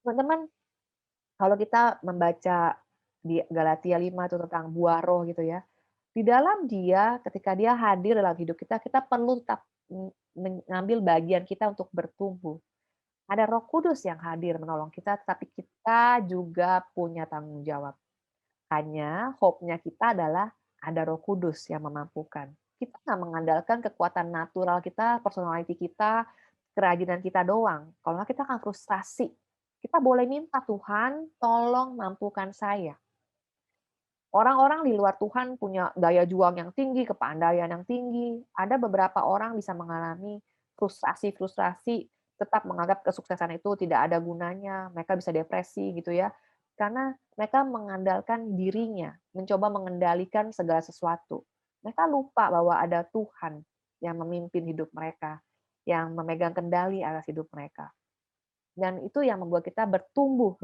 Teman-teman, kalau kita membaca di Galatia 5 itu tentang buah roh gitu ya. Di dalam dia, ketika dia hadir dalam hidup kita, kita perlu tetap mengambil bagian kita untuk bertumbuh. Ada Roh Kudus yang hadir menolong kita, tapi kita juga punya tanggung jawab. Hanya hope-nya kita adalah ada Roh Kudus yang memampukan. kita nggak mengandalkan kekuatan natural kita, personality kita, kerajinan kita doang. Kalau nggak kita akan frustrasi. Kita boleh minta, Tuhan tolong mampukan saya. Orang-orang di luar Tuhan punya daya juang yang tinggi, kepandaian yang tinggi. Ada beberapa orang bisa mengalami frustrasi-frustrasi, tetap menganggap kesuksesan itu tidak ada gunanya, mereka bisa depresi gitu ya. Karena mereka mengandalkan dirinya, mencoba mengendalikan segala sesuatu. Mereka lupa bahwa ada Tuhan yang memimpin hidup mereka, yang memegang kendali atas hidup mereka. Dan itu yang membuat kita bertumbuh,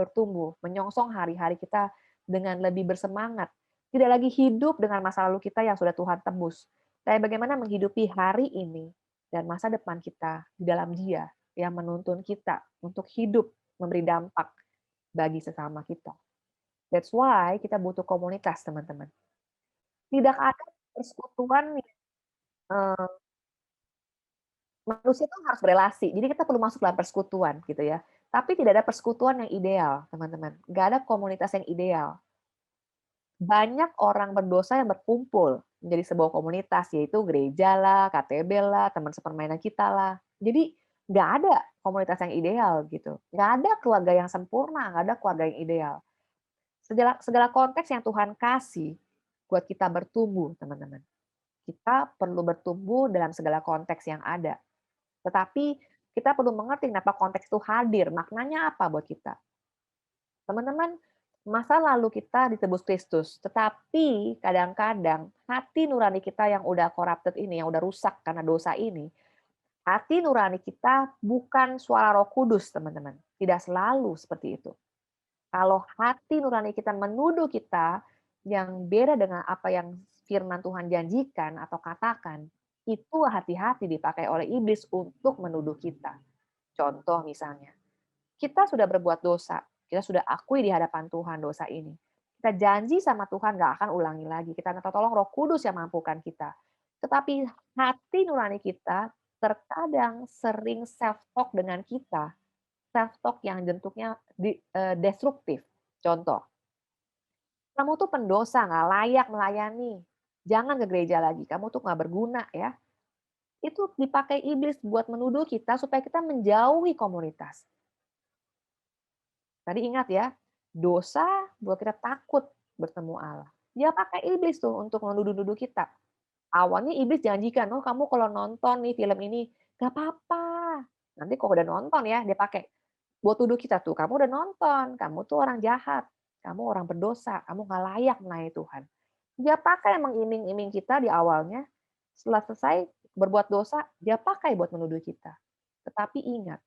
menyongsong hari-hari kita dengan lebih bersemangat. Tidak lagi hidup dengan masa lalu kita yang sudah Tuhan tebus. Tapi bagaimana menghidupi hari ini dan masa depan kita di dalam Dia yang menuntun kita untuk hidup memberi dampak bagi sesama kita. That's why kita butuh komunitas, teman-teman. Tidak ada persekutuan eh, manusia itu harus berelasi. Jadi kita perlu masuk dalam persekutuan gitu ya. Tapi tidak ada persekutuan yang ideal, teman-teman. Nggak ada komunitas yang ideal. Banyak orang berdosa yang berkumpul menjadi sebuah komunitas, yaitu gereja lah, KTB lah, teman sepermainan kita lah. Jadi nggak ada komunitas yang ideal gitu. Nggak ada keluarga yang sempurna, nggak ada keluarga yang ideal. Segala konteks yang Tuhan kasih buat kita bertumbuh, teman-teman. Kita perlu bertumbuh dalam segala konteks yang ada. Tetapi kita perlu mengerti kenapa konteks itu hadir, maknanya apa buat kita. Teman-teman, masa lalu kita ditebus Kristus, tetapi kadang-kadang hati nurani kita yang udah corrupted ini, yang udah rusak karena dosa ini, hati nurani kita bukan suara Roh Kudus, teman-teman. Tidak selalu seperti itu. Kalau hati nurani kita menuduh kita yang beda dengan apa yang firman Tuhan janjikan atau katakan, itu hati-hati dipakai oleh iblis untuk menuduh kita. Contoh misalnya, kita sudah berbuat dosa, kita sudah akui di hadapan Tuhan dosa ini. Kita janji sama Tuhan nggak akan ulangi lagi. Kita minta tolong Roh Kudus yang mampukan kita. Tetapi hati nurani kita terkadang sering self-talk dengan kita. Self-talk yang bentuknya destruktif. Contoh, kamu tuh pendosa, nggak layak melayani. Jangan ke gereja lagi, kamu tuh nggak berguna ya. Itu dipakai iblis buat menuduh kita supaya kita menjauhi komunitas. Tadi ingat ya, dosa buat kita takut bertemu Allah. Dia pakai iblis tuh untuk menuduh-nuduh kita. Awalnya iblis janjikan, oh kamu kalau nonton nih film ini, gak apa-apa. Nanti kalau udah nonton ya, dia pakai buat tuduh kita tuh, kamu udah nonton, kamu tuh orang jahat, kamu orang berdosa, kamu gak layak melayani Tuhan. Dia pakai mengiming-iming kita di awalnya, setelah selesai berbuat dosa, dia pakai buat menuduh kita. Tetapi ingat,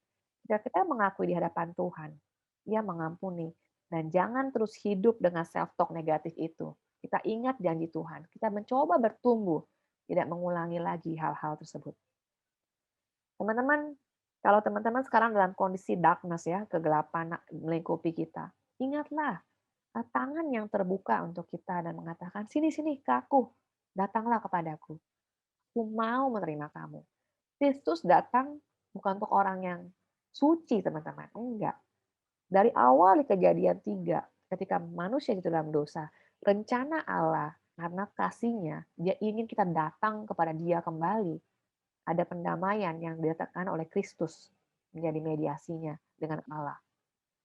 jika kita mengakui di hadapan Tuhan, Dia mengampuni. Dan jangan terus hidup dengan self-talk negatif itu. Kita ingat janji Tuhan, kita mencoba bertumbuh, tidak mengulangi lagi hal-hal tersebut. Teman-teman, kalau teman-teman sekarang dalam kondisi darkness ya, kegelapan melingkupi kita, ingatlah tangan yang terbuka untuk kita dan mengatakan, sini-sini ke aku, datanglah kepadaku. Aku mau menerima kamu. Kristus datang bukan untuk orang yang suci, teman-teman. Enggak. Dari awal di Kejadian 3, ketika manusia itu dalam dosa, rencana Allah karena kasihnya, Dia ingin kita datang kepada Dia kembali. Ada pendamaian yang didatangkan oleh Kristus menjadi mediasinya dengan Allah.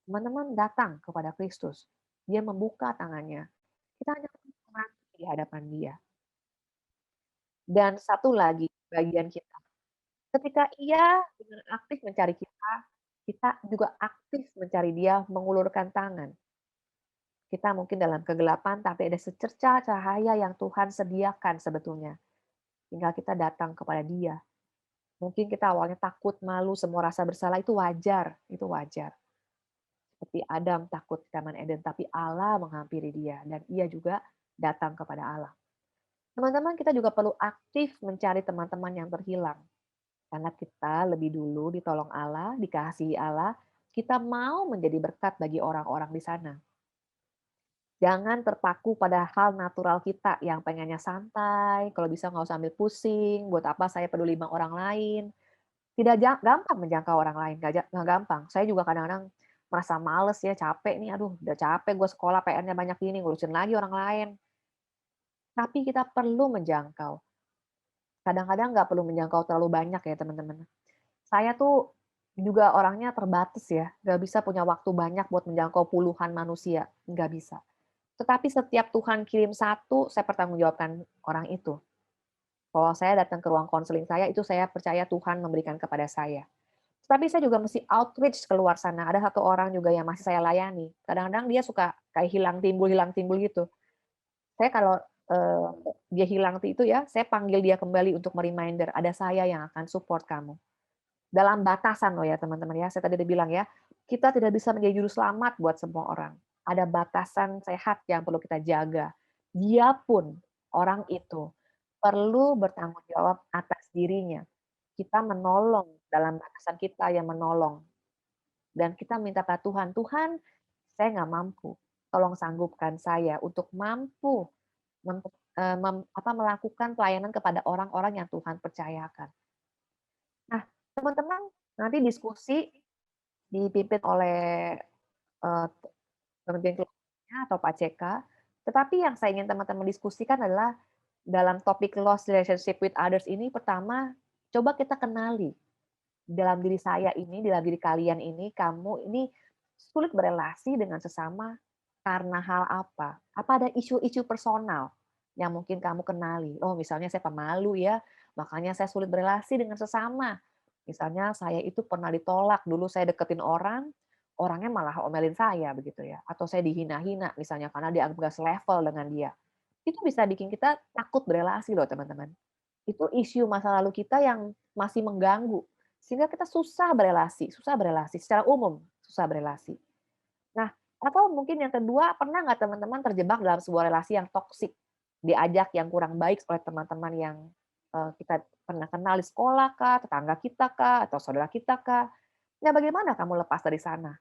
Teman-teman datang kepada Kristus. Dia membuka tangannya. Kita hanya mengasihi di hadapan Dia. Dan satu lagi bagian kita. Ketika Ia dengan aktif mencari kita, kita juga aktif mencari Dia, mengulurkan tangan. Kita mungkin dalam kegelapan, tapi ada secerca cahaya yang Tuhan sediakan sebetulnya. Tinggal kita datang kepada Dia. Mungkin kita awalnya takut, malu, semua rasa bersalah itu wajar. Itu wajar. Seperti Adam takut di Taman Eden, tapi Allah menghampiri dia. Dan ia juga datang kepada Allah. Teman-teman, kita juga perlu aktif mencari teman-teman yang terhilang. Karena kita lebih dulu ditolong Allah, dikasihi Allah, kita mau menjadi berkat bagi orang-orang di sana. Jangan terpaku pada hal natural kita yang pengennya santai, kalau bisa nggak usah ambil pusing, buat apa saya peduli sama orang lain. Tidak gampang menjangkau orang lain, nggak gampang. Saya juga kadang-kadang merasa males ya, capek nih, aduh udah capek gue sekolah PR-nya banyak gini, ngurusin lagi orang lain. Tapi kita perlu menjangkau. Kadang-kadang nggak perlu menjangkau terlalu banyak ya teman-teman. Saya tuh juga orangnya terbatas ya, nggak bisa punya waktu banyak buat menjangkau puluhan manusia, nggak bisa. Tetapi setiap Tuhan kirim satu, saya pertanggungjawabkan orang itu. Kalau saya datang ke ruang konseling saya, itu saya percaya Tuhan memberikan kepada saya. Tapi saya juga mesti outreach keluar sana. Ada satu orang juga yang masih saya layani. Kadang-kadang dia suka kayak hilang timbul gitu. Saya kalau, dia hilang itu ya, saya panggil dia kembali untuk me-reminder, ada saya yang akan support kamu. Dalam batasan loh ya teman-teman ya, saya tadi udah bilang ya, kita tidak bisa menjadi juru selamat buat semua orang. Ada batasan sehat yang perlu kita jaga. Dia pun, orang itu, perlu bertanggung jawab atas dirinya. Kita menolong dalam batasan kita yang menolong. Dan kita minta pada Tuhan, "Tuhan, saya nggak mampu, tolong sanggupkan saya untuk mampu melakukan pelayanan kepada orang-orang yang Tuhan percayakan." Nah, teman-teman nanti diskusi dipimpin oleh, eee, pemimpin kelompoknya atau Pak CK, tetapi yang saya ingin teman-teman diskusikan adalah dalam topik lost relationship with others ini pertama, coba kita kenali dalam diri saya ini, dalam diri kalian ini, kamu ini sulit berelasi dengan sesama karena hal apa? Apa ada isu-isu personal yang mungkin kamu kenali? Oh, misalnya saya pemalu ya, makanya saya sulit berelasi dengan sesama. Misalnya saya itu pernah ditolak, dulu saya deketin orang, orangnya malah omelin saya begitu ya, atau saya dihina-hina misalnya karena dianggap gak selevel dengan dia. Itu bisa bikin kita takut berelasi loh teman-teman. Itu isu masa lalu kita yang masih mengganggu, sehingga kita susah berelasi secara umum, susah berelasi. Nah, atau mungkin yang kedua, pernah nggak teman-teman terjebak dalam sebuah relasi yang toksik? Diajak yang kurang baik oleh teman-teman yang, kita pernah kenal di sekolah kah, tetangga kita kah, atau saudara kita kah? Nah, bagaimana kamu lepas dari sana?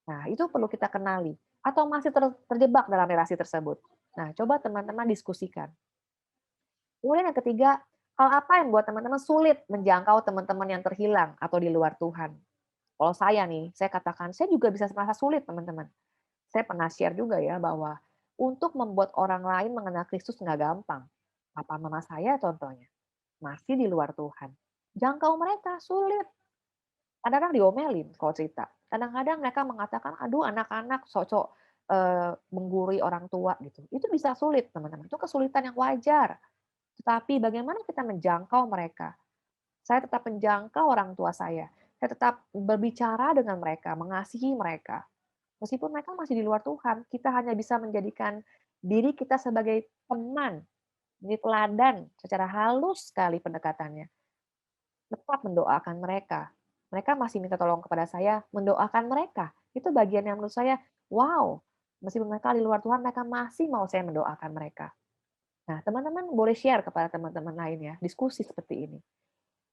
Nah, itu perlu kita kenali. Atau masih terjebak dalam relasi tersebut? Nah, coba teman-teman diskusikan. Kemudian yang ketiga, hal apa yang buat teman-teman sulit menjangkau teman-teman yang terhilang atau di luar Tuhan? Kalau saya nih, saya katakan, saya juga bisa merasa sulit teman-teman. Saya pernah share juga ya bahwa untuk membuat orang lain mengenal Kristus nggak gampang. Papa mama saya contohnya, masih di luar Tuhan. Jangkau mereka sulit. Kadang-kadang diomelin kalau cerita. Kadang-kadang mereka mengatakan, aduh anak-anak sosok menggurui orang tua gitu. Itu bisa sulit teman-teman. Itu kesulitan yang wajar. Tetapi bagaimana kita menjangkau mereka? Saya tetap menjangkau orang tua saya. Saya tetap berbicara dengan mereka, mengasihi mereka. Meskipun mereka masih di luar Tuhan, kita hanya bisa menjadikan diri kita sebagai teman, menjadi teladan secara halus sekali pendekatannya. Tetap mendoakan mereka. Mereka masih minta tolong kepada saya, mendoakan mereka. Itu bagian yang menurut saya, wow, meskipun mereka di luar Tuhan, mereka masih mau saya mendoakan mereka. Nah, teman-teman boleh share kepada teman-teman lainnya, diskusi seperti ini.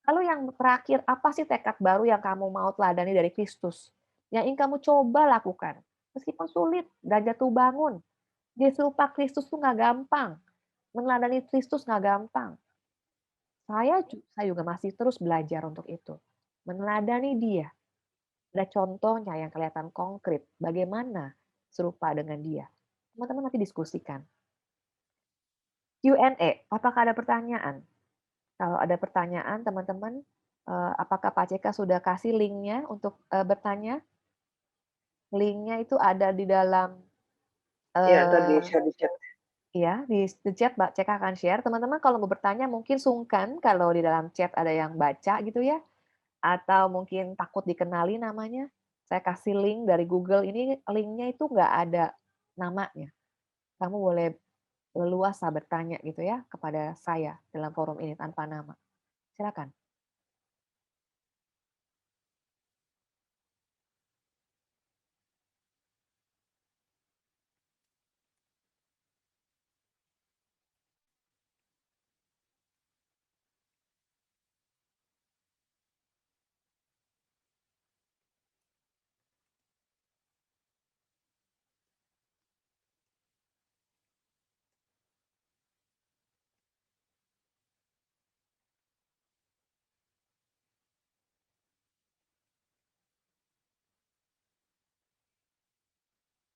Lalu yang terakhir, apa sih tekad baru yang kamu mau teladani dari Kristus? Yang ingin kamu coba lakukan. Meskipun sulit dan jatuh bangun. Jadi serupa Kristus tuh nggak gampang. Meneladani Kristus nggak gampang. Saya juga masih terus belajar untuk itu. Meneladani dia. Ada contohnya yang kelihatan konkret. Bagaimana serupa dengan dia. Teman-teman nanti diskusikan. Q&A, apakah ada pertanyaan? Kalau ada pertanyaan, teman-teman, apakah Pak CK sudah kasih linknya untuk bertanya? Linknya itu ada di dalam, Iya, tadi eee, share di chat. ya di chat Mbak CK akan share. Teman-teman kalau mau bertanya mungkin sungkan kalau di dalam chat ada yang baca gitu ya, atau mungkin takut dikenali namanya. Saya kasih link dari Google, ini linknya itu nggak ada namanya. Kamu boleh leluasa bertanya gitu ya kepada saya dalam forum ini tanpa nama. Silakan.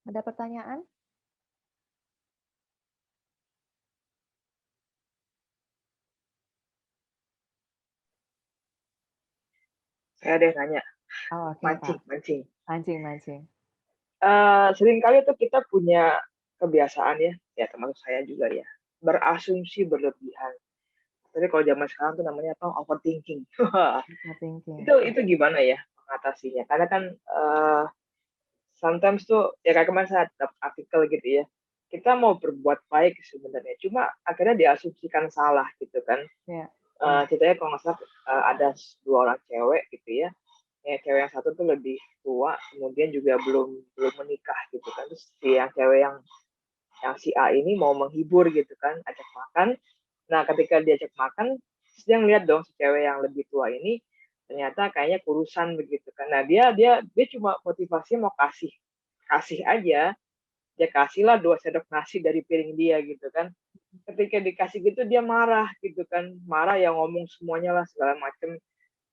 Ada pertanyaan? Saya ada yang nanya, Oh, oke, Pak. mancing mancing. Mancing-mancing. Seringkali tuh kita punya kebiasaan ya termasuk saya juga ya, berasumsi berlebihan. Tapi kalau zaman sekarang tuh namanya apa, overthinking. Overthinking. Itu gimana ya mengatasinya? Karena kan, sometimes tuh ya kayak kemarin saya dapat artikel gitu ya, kita mau berbuat baik sebenarnya, cuma akhirnya diasumsikan salah gitu kan. Ya. Ceritanya kalau nggak salah, ada 2 orang cewek gitu ya, cewek yang satu tuh lebih tua, kemudian juga belum belum menikah gitu kan, terus si yang cewek yang si A ini mau menghibur gitu kan, ajak makan. Nah, ketika diajak makan, terus dia ngeliat dong si cewek yang lebih tua ini, ternyata kayaknya kurusan begitu kan. Nah, dia cuma motivasinya mau kasih kasih aja, dia kasihlah 2 sendok nasi dari piring dia gitu kan. Ketika dikasih gitu dia marah gitu kan, marah ya ngomong semuanya lah segala macem,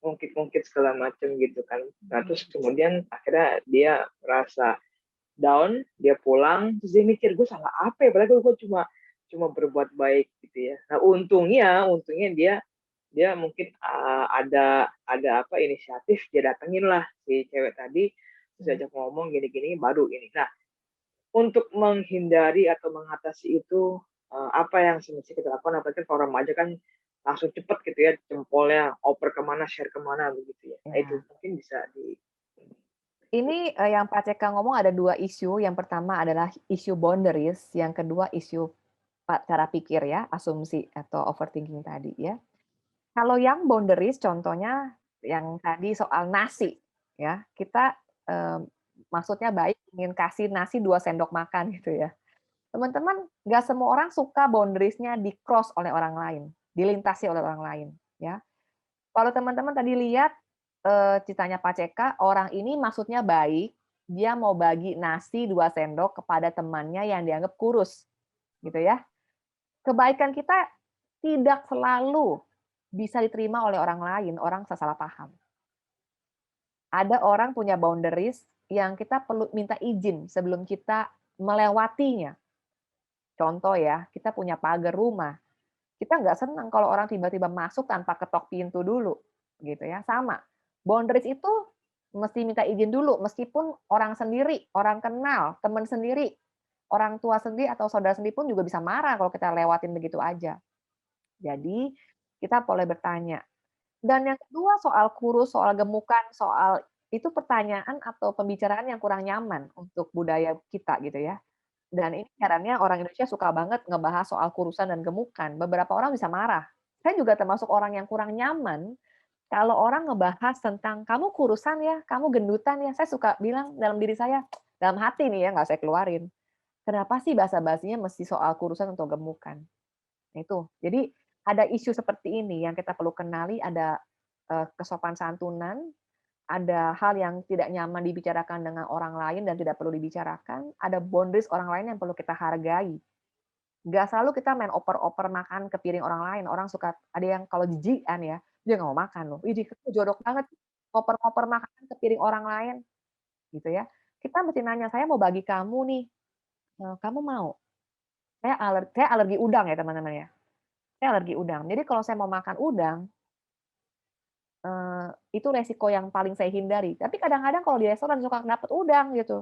ngungkit-ngungkit segala macem gitu kan. Nah, terus kemudian akhirnya dia merasa down, dia pulang, terus dia mikir, "Gue salah apa ya? Padahal gue cuma cuma berbuat baik," gitu ya. Nah, untungnya dia mungkin, ada apa, inisiatif, dia datengin lah si cewek tadi, terus Hmm. diajak ngomong gini-gini, baru ini. Nah, untuk menghindari atau mengatasi itu, apa yang semestinya kita lakukan? Apalagi kalau remaja kan langsung cepet gitu ya, jempolnya oper ke mana, share ke mana, begitu ya. Nah, itu Ya. mungkin bisa di Ini yang Pak CK ngomong ada 2 isu. Yang pertama adalah isu boundaries, yang kedua isu cara pikir ya, asumsi atau overthinking tadi ya. Kalau yang boundaries contohnya yang tadi soal nasi ya, kita, maksudnya baik ingin kasih nasi 2 sendok makan gitu ya. Teman-teman, nggak semua orang suka boundaries-nya di-cross oleh orang lain, dilintasi oleh orang lain ya. Kalau teman-teman tadi lihat, ceritanya Pak CK, orang ini maksudnya baik, dia mau bagi nasi 2 sendok kepada temannya yang dianggap kurus, gitu ya. Kebaikan kita tidak selalu bisa diterima oleh orang lain, orang salah paham. Ada orang punya boundaries yang kita perlu minta izin sebelum kita melewatinya. Contoh ya, kita punya pagar rumah, kita nggak senang kalau orang tiba-tiba masuk tanpa ketok pintu dulu, gitu ya. Sama, boundaries itu mesti minta izin dulu, meskipun orang sendiri, orang kenal, teman sendiri, orang tua sendiri atau saudara sendiri pun juga bisa marah kalau kita lewatin begitu aja. Jadi, kita boleh bertanya. Dan yang kedua soal kurus, soal gemukan, soal itu pertanyaan atau pembicaraan yang kurang nyaman untuk budaya kita gitu ya. Dan ini herannya orang Indonesia suka banget ngebahas soal kurusan dan gemukan. Beberapa orang bisa marah. Saya juga termasuk orang yang kurang nyaman kalau orang ngebahas tentang, "Kamu kurusan ya, kamu gendutan ya." Saya suka bilang dalam diri saya, dalam hati nih ya, nggak saya keluarin, "Kenapa sih basa-basinya mesti soal kurusan atau gemukan?" Itu. Jadi ada isu seperti ini yang kita perlu kenali, ada, kesopan santunan, ada hal yang tidak nyaman dibicarakan dengan orang lain dan tidak perlu dibicarakan, ada boundaries orang lain yang perlu kita hargai. Nggak selalu kita main oper-oper makan ke piring orang lain, orang suka ada yang kalau jijikan ya, dia nggak mau makan loh, "Widih kamu jorok banget, ngoper-ngoper makanan ke piring orang lain," gitu ya. Kita mesti nanya, "Saya mau bagi kamu nih, kamu mau?" Saya alergi udang ya teman-teman ya, saya alergi udang. Jadi kalau saya mau makan udang, itu resiko yang paling saya hindari. Tapi kadang-kadang kalau di restoran suka dapet udang gitu.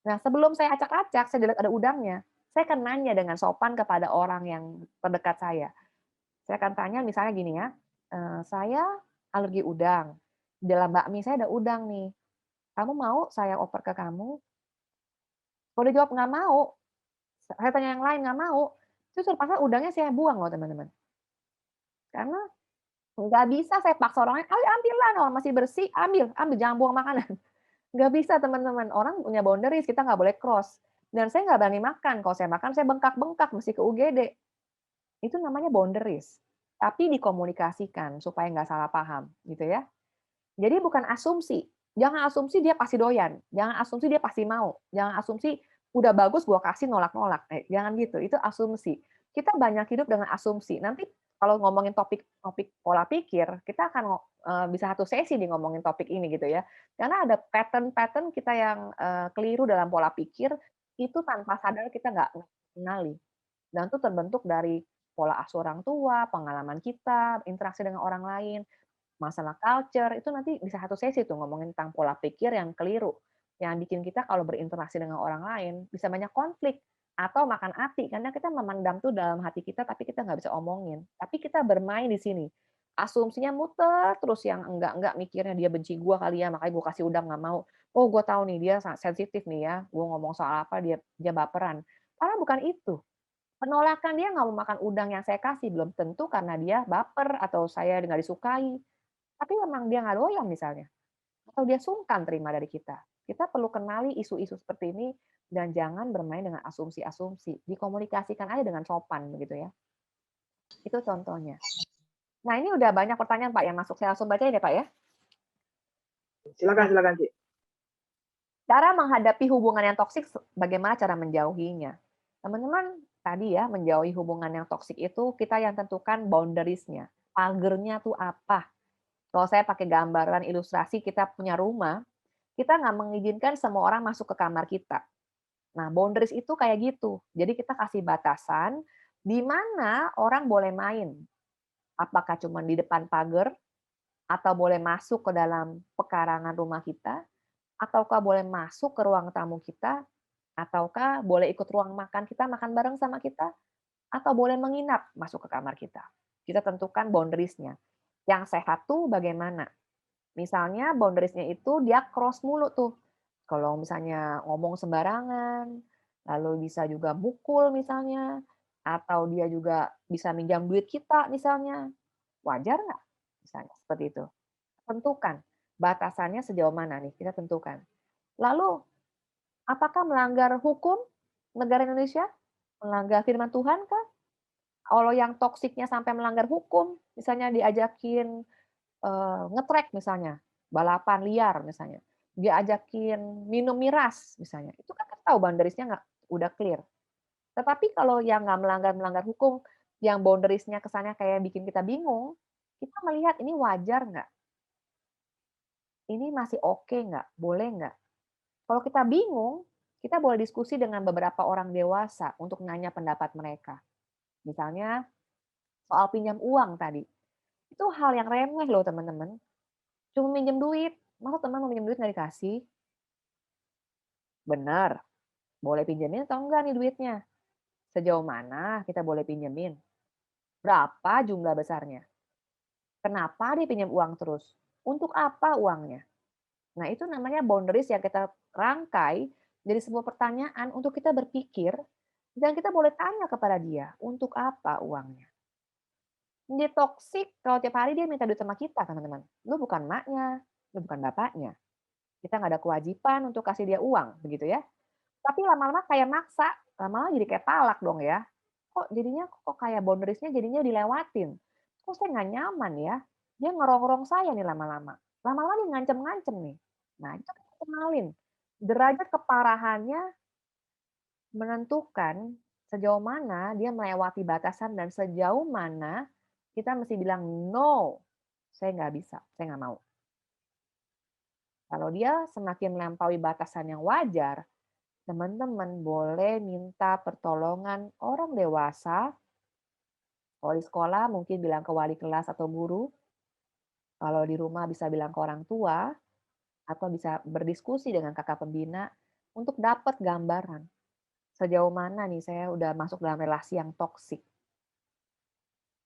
Nah, sebelum saya acak-acak, saya lihat ada udangnya, saya akan nanya dengan sopan kepada orang yang terdekat saya. Saya akan tanya misalnya gini ya, "Saya alergi udang, di dalam bakmi saya ada udang nih, kamu mau saya oper ke kamu?" Kalau dia jawab nggak mau, saya tanya yang lain nggak mau, terus terpaksa udangnya saya buang loh teman-teman. Karena nggak bisa saya paksa orang lain, "Ayo ambillah, orang masih bersih, ambil ambil, jangan buang makanan." Nggak bisa teman-teman, orang punya boundaries, kita nggak boleh cross. Dan saya nggak berani makan, kalau saya makan saya bengkak-bengkak, mesti ke UGD. Itu namanya boundaries, tapi dikomunikasikan supaya nggak salah paham, gitu ya. Jadi bukan asumsi, jangan asumsi dia pasti doyan, jangan asumsi dia pasti mau, jangan asumsi udah bagus gua kasih nolak-nolak, jangan gitu, itu asumsi. Kita banyak hidup dengan asumsi, nanti kalau ngomongin topik topik pola pikir, kita akan bisa satu sesi nih ngomongin topik ini gitu ya. Karena ada pattern-pattern kita yang, keliru dalam pola pikir, itu tanpa sadar kita nggak kenali, dan itu terbentuk dari pola asuh orang tua, pengalaman kita, interaksi dengan orang lain. masalah culture, itu nanti bisa satu sesi tuh ngomongin tentang pola pikir yang keliru, yang bikin kita kalau berinteraksi dengan orang lain bisa banyak konflik atau makan hati karena kita memendam tuh dalam hati kita tapi kita nggak bisa omongin. Tapi kita bermain di sini. Asumsinya muter terus yang enggak mikirnya dia benci gua kali ya, makanya gua kasih udang nggak mau. Oh, gua tahu nih dia sangat sensitif nih ya, gua ngomong soal apa dia dia baperan. Padahal bukan itu. Penolakan dia nggak mau makan udang yang saya kasih, belum tentu karena dia baper atau saya nggak disukai. Tapi memang dia nggak doyan misalnya, atau dia sungkan terima dari kita. Kita perlu kenali isu-isu seperti ini dan jangan bermain dengan asumsi-asumsi. Dikomunikasikan aja dengan sopan begitu ya. Itu contohnya. Nah, ini udah banyak pertanyaan Pak yang masuk. Saya langsung bacain ya Pak ya. Silakan, silakan, Ci. Cara menghadapi hubungan yang toksik, bagaimana cara menjauhinya? Teman-teman, tadi ya, menjauhi hubungan yang toksik itu kita yang tentukan boundaries-nya. Pagernya tuh apa? Kalau saya pakai gambaran ilustrasi, kita punya rumah, kita nggak mengizinkan semua orang masuk ke kamar kita. Nah, boundaries itu kayak gitu. Jadi kita kasih batasan di mana orang boleh main. Apakah cuma di depan pagar, atau boleh masuk ke dalam pekarangan rumah kita, ataukah boleh masuk ke ruang tamu kita, ataukah boleh ikut ruang makan kita, makan bareng sama kita, atau boleh menginap masuk ke kamar kita. Kita tentukan boundaries-nya. Yang sehat tuh bagaimana? Misalnya boundaries-nya itu dia cross mulu tuh. Kalau misalnya ngomong sembarangan, lalu bisa juga mukul misalnya, atau dia juga bisa minjam duit kita misalnya. Wajar nggak? Misalnya seperti itu. Tentukan batasannya sejauh mana nih, kita tentukan. Lalu, apakah melanggar hukum negara Indonesia? Melanggar firman Tuhan kah? Kalau yang toksiknya sampai melanggar hukum, misalnya diajakin ngetrek misalnya, balapan liar misalnya, dia ajakin minum miras misalnya, itu kan kita tahu boundaries-nya nggak udah clear. Tetapi kalau yang nggak melanggar hukum, yang boundaries-nya kesannya kayak bikin kita bingung, kita melihat ini wajar nggak? Ini masih oke nggak? Boleh nggak? Kalau kita bingung, kita boleh diskusi dengan beberapa orang dewasa untuk nanya pendapat mereka. Misalnya soal pinjam uang tadi. Itu hal yang remeh loh teman-teman. Cuma minjem duit, masa teman mau minjem duit nggak dikasih? Benar, boleh pinjemin atau enggak nih duitnya? Sejauh mana kita boleh pinjemin? Berapa jumlah besarnya? Kenapa dia pinjam uang terus? Untuk apa uangnya? Nah, itu namanya boundaries yang kita rangkai jadi sebuah pertanyaan untuk kita berpikir dan kita boleh tanya kepada dia, untuk apa uangnya? Dia toksik kalau tiap hari dia minta duit sama kita, teman-teman. Lu bukan maknya, lu bukan bapaknya. Kita nggak ada kewajiban untuk kasih dia uang, begitu ya. Tapi lama-lama kayak maksa, lama-lama jadi kayak palak dong ya. Kok jadinya kok kayak boundaries-nya jadinya dilewatin. Kok saya nggak nyaman ya. Dia ngerongrong saya nih lama-lama. Lama-lama dia ngancem-ngancem nih. Nah, itu kita kenalin. Derajat keparahannya menentukan sejauh mana dia melewati batasan dan sejauh mana kita mesti bilang, no, saya nggak bisa, saya nggak mau. Kalau dia semakin melampaui batasan yang wajar, teman-teman boleh minta pertolongan orang dewasa. Kalau di sekolah mungkin bilang ke wali kelas atau guru. Kalau di rumah bisa bilang ke orang tua, atau bisa berdiskusi dengan kakak pembina untuk dapat gambaran. Sejauh mana nih saya udah masuk dalam relasi yang toksik.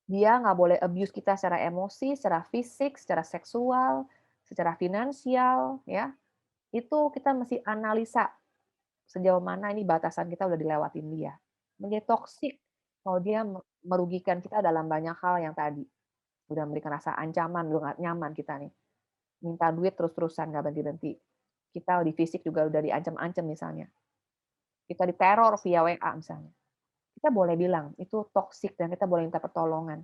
Dia nggak boleh abuse kita secara emosi, secara fisik, secara seksual, secara finansial, ya. Itu kita mesti analisa sejauh mana ini batasan kita udah dilewatin dia. Menjadi toksik kalau dia merugikan kita dalam banyak hal yang tadi. Udah memberikan rasa ancaman, udah nggak nyaman kita nih. Minta duit terus-terusan, nggak berhenti-berhenti. Kita di fisik juga udah diancam-ancam misalnya. Kita diteror via WA misalnya. Kita boleh bilang, itu toksik dan kita boleh minta pertolongan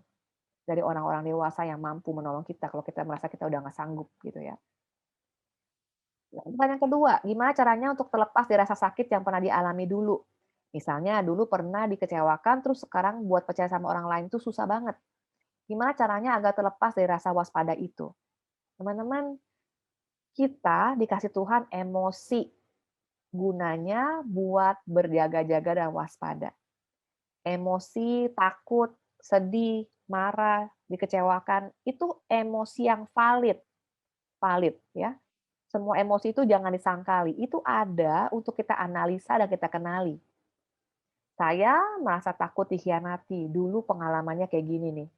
dari orang-orang dewasa yang mampu menolong kita kalau kita merasa kita udah nggak sanggup gitu ya. Pertanyaan kedua, gimana caranya untuk terlepas dari rasa sakit yang pernah dialami dulu? Misalnya dulu pernah dikecewakan, terus sekarang buat percaya sama orang lain itu susah banget. Gimana caranya agar terlepas dari rasa waspada itu? Teman-teman, kita dikasih Tuhan emosi. Gunanya buat berjaga-jaga dan waspada. Emosi, takut, sedih, marah, dikecewakan, itu emosi yang valid, valid ya. Semua emosi itu jangan disangkali, itu ada untuk kita analisa dan kita kenali. Saya merasa takut dikhianati, dulu pengalamannya kayak gini nih.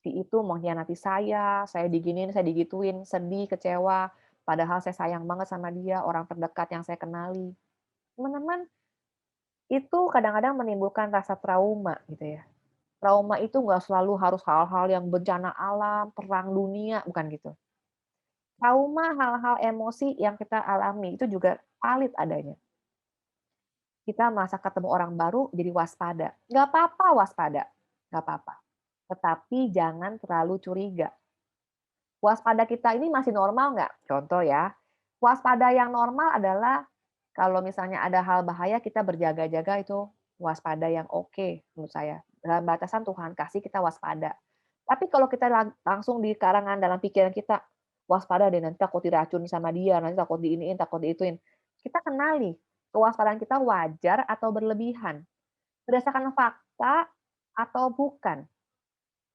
Si itu mengkhianati saya diginiin, saya digituin, sedih, kecewa, padahal saya sayang banget sama dia, orang terdekat yang saya kenali. Teman-teman, itu kadang-kadang menimbulkan rasa trauma gitu ya. Trauma itu nggak selalu harus hal-hal yang bencana alam, perang dunia, bukan gitu. Trauma hal-hal emosi yang kita alami itu juga valid adanya. Kita merasa ketemu orang baru jadi waspada. Nggak apa-apa waspada, nggak apa-apa. Tetapi jangan terlalu curiga. Waspada kita ini masih normal nggak? Contoh ya, waspada yang normal adalah kalau misalnya ada hal bahaya kita berjaga-jaga itu waspada yang oke menurut saya. Dalam batasan Tuhan kasih kita waspada. Tapi kalau kita langsung di karangan dalam pikiran kita, waspada deh nanti takut diracun sama dia, nanti takut diiniin, takut diituin. Kita kenali kewaspadaan kita wajar atau berlebihan. Berdasarkan fakta atau bukan.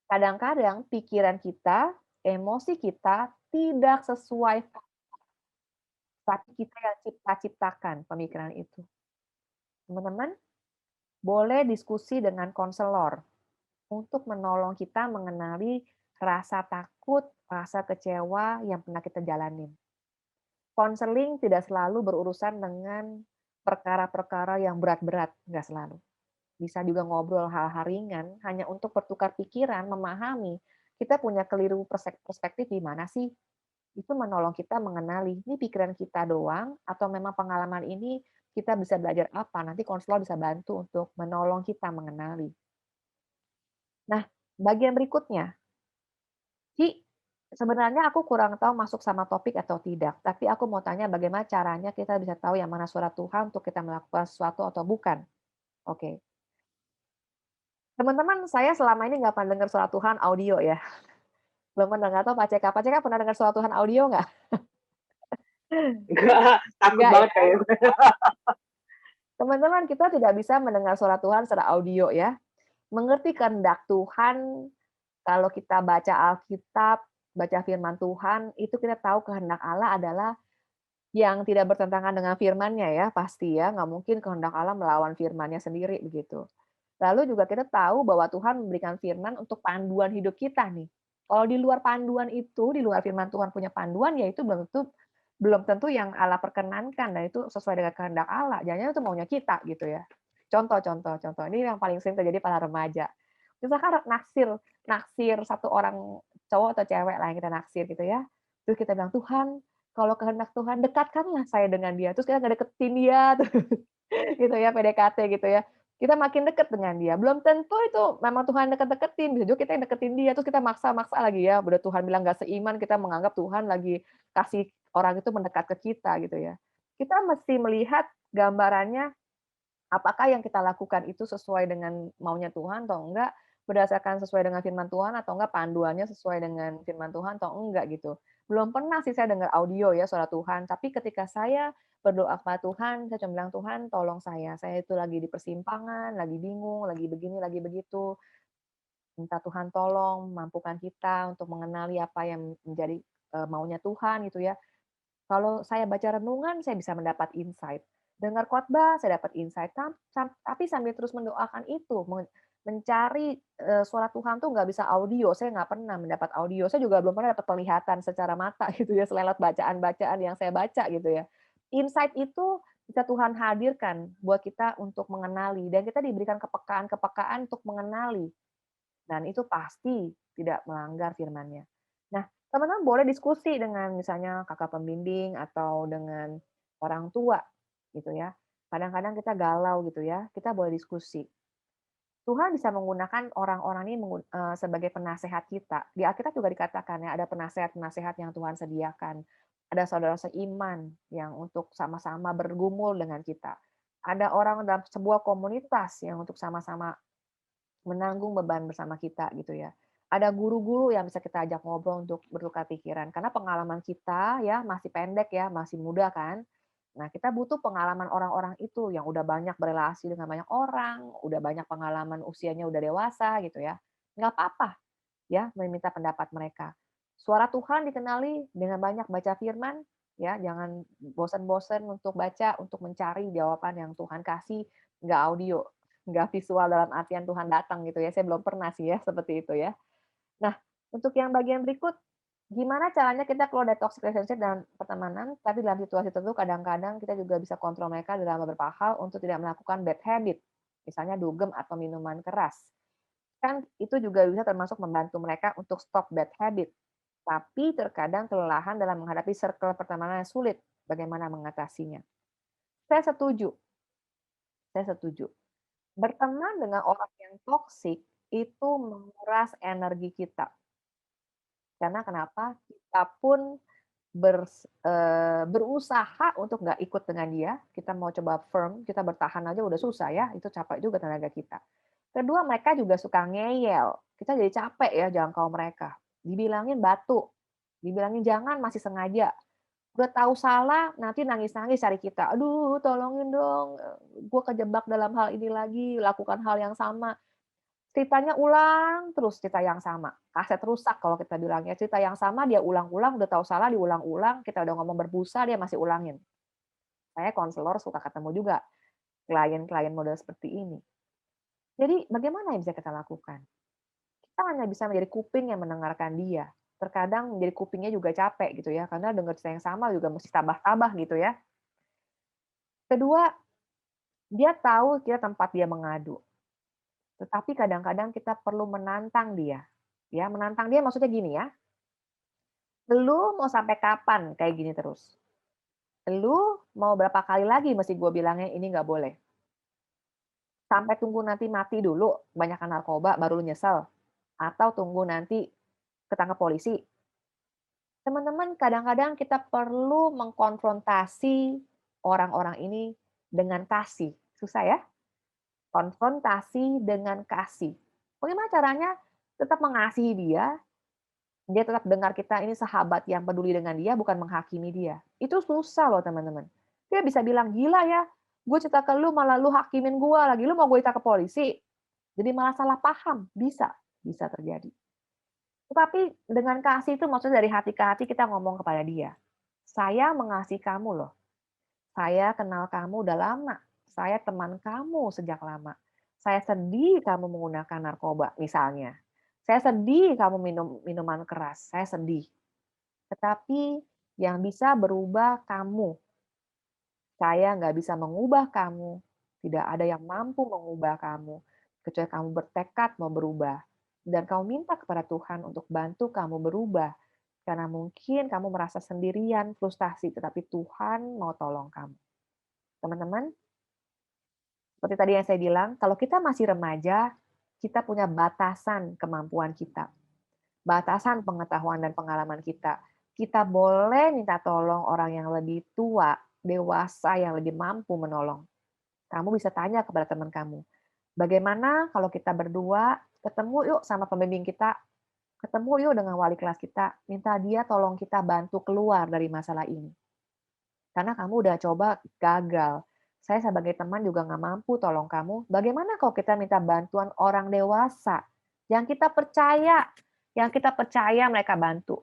Kadang-kadang pikiran kita, emosi kita tidak sesuai, tapi kita yang cipta-ciptakan pemikiran itu. Teman-teman, boleh diskusi dengan konselor untuk menolong kita mengenali rasa takut, rasa kecewa yang pernah kita jalanin. Konseling tidak selalu berurusan dengan perkara-perkara yang berat-berat, nggak selalu. Bisa juga ngobrol hal-hal ringan hanya untuk bertukar pikiran, memahami kita punya keliru perspektif di mana sih. Itu menolong kita mengenali, ini pikiran kita doang atau memang pengalaman ini kita bisa belajar apa. Nanti konselor bisa bantu untuk menolong kita mengenali. Nah, bagian berikutnya, sebenarnya aku kurang tahu masuk sama topik atau tidak, tapi aku mau tanya bagaimana caranya kita bisa tahu yang mana suara Tuhan untuk kita melakukan sesuatu atau bukan. Oke. Teman-teman, saya selama ini nggak pernah dengar suara Tuhan audio ya. Belum pernah, nggak tahu Pak CK pernah dengar suara Tuhan audio nggak? Enggak, takut Nggak banget ya? kayaknya. Teman-teman, kita tidak bisa mendengar suara Tuhan secara audio ya. Mengerti kehendak Tuhan, kalau kita baca Alkitab, baca firman Tuhan, itu kita tahu kehendak Allah adalah yang tidak bertentangan dengan firman-Nya ya, pasti ya, nggak mungkin kehendak Allah melawan firman-Nya sendiri begitu. Lalu juga kita tahu bahwa Tuhan memberikan firman untuk panduan hidup kita nih. Kalau di luar panduan itu, di luar firman Tuhan punya panduan, ya itu belum tentu yang Allah perkenankan dan itu sesuai dengan kehendak Allah. Jangan itu maunya kita gitu ya. Contoh. Ini yang paling sering terjadi pada remaja. Misalkan naksir, naksir satu orang cowok atau cewek lah yang kita naksir gitu ya. Terus kita bilang, Tuhan, kalau kehendak Tuhan dekatkanlah saya dengan dia. Terus kita nggak deketin dia, gitu ya, PDKT gitu ya. Kita makin dekat dengan dia. Belum tentu itu memang Tuhan deket-deketin, bisa juga kita yang deketin dia, terus kita maksa-maksa lagi ya. Udah Tuhan bilang nggak seiman, kita menganggap Tuhan lagi kasih orang itu mendekat ke kita gitu ya. Kita mesti melihat gambarannya apakah yang kita lakukan itu sesuai dengan maunya Tuhan atau enggak, berdasarkan sesuai dengan firman Tuhan atau enggak, panduannya sesuai dengan firman Tuhan atau enggak gitu. Belum pernah sih saya dengar audio ya suara Tuhan, tapi ketika saya berdoa kepada Tuhan, saya cuma bilang, "Tuhan tolong saya itu lagi di persimpangan, lagi bingung, lagi begini, lagi begitu. Minta Tuhan tolong mampukan kita untuk mengenali apa yang menjadi, maunya Tuhan," gitu ya. Kalau saya baca renungan, saya bisa mendapat insight. Dengar khotbah, saya dapat insight. Tapi sambil terus mendoakan itu, mencari suara Tuhan tuh nggak bisa audio. Saya nggak pernah mendapat audio. Saya juga belum pernah dapat penglihatan secara mata gitu ya, selain lewat bacaan-bacaan yang saya baca gitu ya. Insight itu bisa Tuhan hadirkan buat kita untuk mengenali dan kita diberikan kepekaan-kepekaan untuk mengenali. Dan itu pasti tidak melanggar firman-Nya. Nah, teman-teman boleh diskusi dengan misalnya kakak pembimbing atau dengan orang tua gitu ya. Kadang-kadang kita galau gitu ya, kita boleh diskusi. Tuhan bisa menggunakan orang-orang ini sebagai penasehat kita. Di Alkitab juga dikatakan ya, ada penasehat-penasehat yang Tuhan sediakan. Ada saudara seiman yang untuk sama-sama bergumul dengan kita. Ada orang dalam sebuah komunitas yang untuk sama-sama menanggung beban bersama kita gitu ya. Ada guru-guru yang bisa kita ajak ngobrol untuk bertukar pikiran karena pengalaman kita ya masih pendek ya, masih muda kan. Nah, kita butuh pengalaman orang-orang itu yang udah banyak berelasi dengan banyak orang, udah banyak pengalaman usianya udah dewasa gitu ya. Nggak apa-apa. ya, meminta pendapat mereka. Suara Tuhan dikenali dengan banyak baca firman, ya, jangan bosan-bosan untuk baca, untuk mencari jawaban yang Tuhan kasih, nggak audio, nggak visual dalam artian Tuhan datang gitu ya. Saya belum pernah sih ya seperti itu ya. Nah, untuk yang bagian berikut, gimana caranya kita keluar dari toxic relationship dan pertemanan, tapi dalam situasi tertentu kadang-kadang kita juga bisa kontrol mereka dalam beberapa hal untuk tidak melakukan bad habit, misalnya dugem atau minuman keras. Kan itu juga bisa termasuk membantu mereka untuk stop bad habit. Tapi terkadang kelelahan dalam menghadapi circle pertemanan yang sulit, bagaimana mengatasinya. Saya setuju, saya setuju. Berteman dengan orang yang toksik itu menguras energi kita. Karena kenapa? Kita pun berusaha untuk nggak ikut dengan dia, kita mau coba firm, kita bertahan aja udah susah ya, itu capek juga tenaga kita. Kedua, mereka juga suka ngeyel, kita jadi capek ya jangkau mereka. Dibilangin batu, dibilangin jangan masih sengaja. Udah tahu salah, nanti nangis-nangis cari kita. Aduh, tolongin dong, gue kejebak dalam hal ini lagi, lakukan hal yang sama. Ceritanya ulang terus cerita yang sama, kaset rusak kalau kita bilangnya, cerita yang sama dia ulang-ulang, udah tahu salah diulang-ulang, kita udah ngomong berbusa dia masih ulangin. Saya konselor suka ketemu juga klien-klien model seperti ini. Jadi bagaimana yang bisa kita lakukan? Kita hanya bisa menjadi kuping yang mendengarkan dia. Terkadang menjadi kupingnya juga capek gitu ya, karena dengar cerita yang sama juga mesti tabah-tabah gitu ya. Kedua, dia tahu kita tempat dia mengadu. Tetapi kadang-kadang kita perlu menantang dia. Ya, menantang dia maksudnya gini ya, "Lu mau sampai kapan kayak gini terus? Lu mau berapa kali lagi mesti gue bilangnya ini nggak boleh? Sampai tunggu nanti mati dulu, kebanyakan narkoba baru lu nyesel? Atau tunggu nanti ketangkep polisi?" Teman-teman, kadang-kadang kita perlu mengkonfrontasi orang-orang ini dengan kasih. Susah ya? Konfrontasi dengan kasih. Bagaimana caranya? Tetap mengasihi dia, dia tetap dengar kita ini sahabat yang peduli dengan dia, bukan menghakimi dia. Itu susah loh teman-teman. Dia bisa bilang, gila ya, gue cerita ke lu malah lu hakimin gue lagi, lu mau gue cerita ke polisi. Jadi malah salah paham, bisa terjadi. Tetapi dengan kasih itu maksudnya dari hati ke hati kita ngomong kepada dia. Saya mengasihi kamu loh, saya kenal kamu udah lama, saya teman kamu sejak lama. Saya sedih kamu menggunakan narkoba misalnya. Saya sedih kamu minum minuman keras, saya sedih. Tetapi yang bisa berubah kamu. Saya nggak bisa mengubah kamu. Tidak ada yang mampu mengubah kamu. Kecuali kamu bertekad mau berubah. Dan kamu minta kepada Tuhan untuk bantu kamu berubah. Karena mungkin kamu merasa sendirian, frustasi, tetapi Tuhan mau tolong kamu. Teman-teman, seperti tadi yang saya bilang, kalau kita masih remaja, kita punya batasan kemampuan kita. Batasan pengetahuan dan pengalaman kita. Kita boleh minta tolong orang yang lebih tua, dewasa, yang lebih mampu menolong. Kamu bisa tanya kepada teman kamu, bagaimana kalau kita berdua ketemu yuk sama pembimbing kita, ketemu yuk dengan wali kelas kita, minta dia tolong kita bantu keluar dari masalah ini. Karena kamu udah coba gagal. Saya sebagai teman juga nggak mampu tolong kamu. Bagaimana kalau kita minta bantuan orang dewasa yang kita percaya mereka bantu.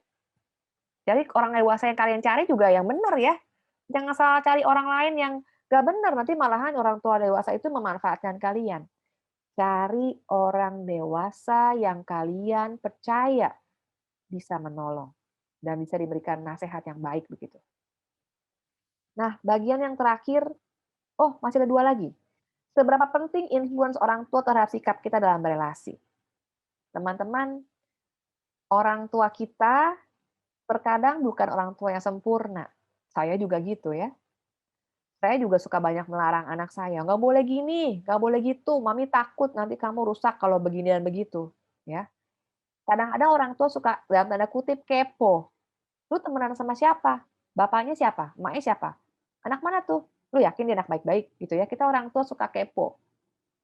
Jadi orang dewasa yang kalian cari juga yang benar ya. Jangan salah cari orang lain yang nggak benar, nanti malahan orang tua dewasa itu memanfaatkan kalian. Cari orang dewasa yang kalian percaya bisa menolong dan bisa diberikan nasihat yang baik begitu. Nah, bagian yang terakhir, masih ada 2 lagi. Seberapa penting influence orang tua terhadap sikap kita dalam berelasi? Teman-teman, orang tua kita terkadang bukan orang tua yang sempurna. Saya juga gitu ya. Saya juga suka banyak melarang anak saya, "Nggak boleh gini, nggak boleh gitu, mami takut nanti kamu rusak kalau begini dan begitu." Ya. Kadang-kadang orang tua suka dalam tanda kutip kepo. "Lu temenan sama siapa? Bapaknya siapa? Emaknya siapa? Anak mana tuh? Lu yakin dia anak baik-baik?" Gitu ya. Kita orang tua suka kepo.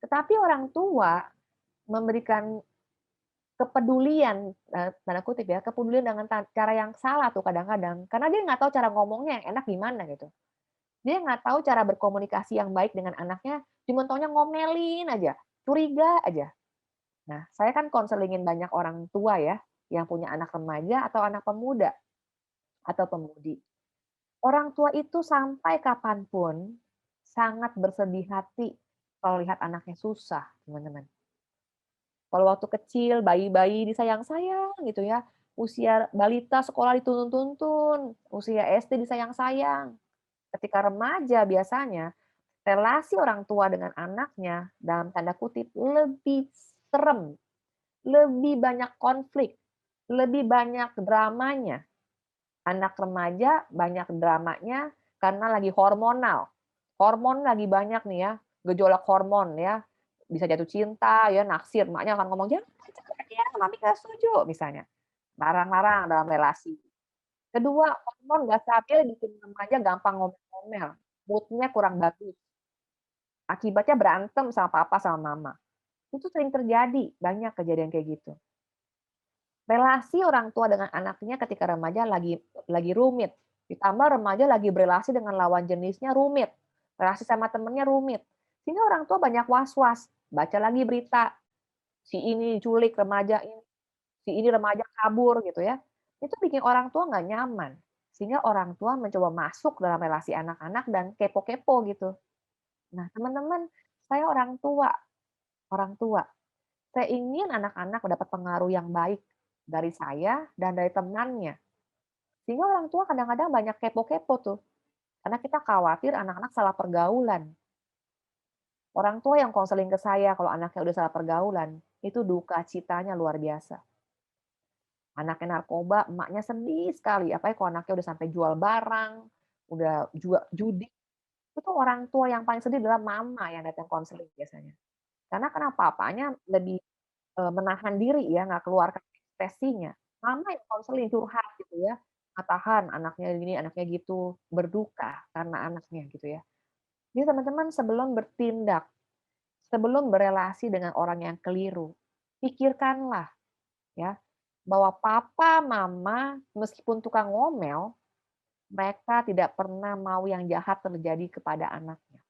Tetapi orang tua memberikan kepedulian, tanda kutip ya, kepedulian dengan cara yang salah tuh kadang-kadang. Karena dia nggak tahu cara ngomongnya yang enak gimana gitu. Dia nggak tahu cara berkomunikasi yang baik dengan anaknya, cuma taunya ngomelin aja, curiga aja. Nah, saya kan konselingin banyak orang tua ya, yang punya anak remaja atau anak pemuda atau pemudi. Orang tua itu sampai kapanpun sangat bersedih hati kalau lihat anaknya susah, teman-teman. Kalau waktu kecil, bayi-bayi disayang-sayang gitu ya, usia balita sekolah dituntun-tuntun, usia SD disayang-sayang. Ketika remaja biasanya, relasi orang tua dengan anaknya dalam tanda kutip lebih serem, lebih banyak konflik, lebih banyak dramanya. Anak remaja banyak dramanya karena lagi hormonal. Hormon lagi banyak nih ya, gejolak hormon ya. Bisa jatuh cinta ya, naksir, emaknya akan ngomong, "Jangan pacaran ya, mami nggak setuju," misalnya. Larang-larang dalam relasi. Kedua, hormon nggak stabil bikin remaja gampang ngomel-ngomel, mood-nya kurang bagus. Akibatnya berantem sama papa sama mama. Itu sering terjadi, banyak kejadian kayak gitu. Relasi orang tua dengan anaknya ketika remaja lagi rumit, ditambah remaja lagi berelasi dengan lawan jenisnya rumit, relasi sama temennya rumit. Sehingga orang tua banyak was-was, baca lagi berita, si ini diculik remaja ini, si ini remaja kabur gitu ya. Itu bikin orang tua nggak nyaman. Sehingga orang tua mencoba masuk dalam relasi anak-anak dan kepo-kepo gitu. Nah, teman-teman, saya orang tua. Saya ingin anak-anak mendapat pengaruh yang baik dari saya dan dari temannya. Sehingga orang tua kadang-kadang banyak kepo-kepo tuh. Karena kita khawatir anak-anak salah pergaulan. Orang tua yang konseling ke saya kalau anaknya udah salah pergaulan, itu duka citanya luar biasa. Anaknya narkoba, emaknya sedih sekali. Apalagi kalau anaknya udah sampai jual barang, udah juga judi. Itu orang tua yang paling sedih adalah mama yang datang konseling biasanya. Karena kenapa? Papanya lebih menahan diri ya, nggak keluarkan ekspresinya. Mama yang konseling, curhat gitu ya, tahan anaknya gini, anaknya gitu, berduka karena anaknya gitu ya. Jadi teman-teman sebelum bertindak, sebelum berelasi dengan orang yang keliru, pikirkanlah ya, bahwa papa, mama meskipun tukang ngomel, mereka tidak pernah mau yang jahat terjadi kepada anaknya.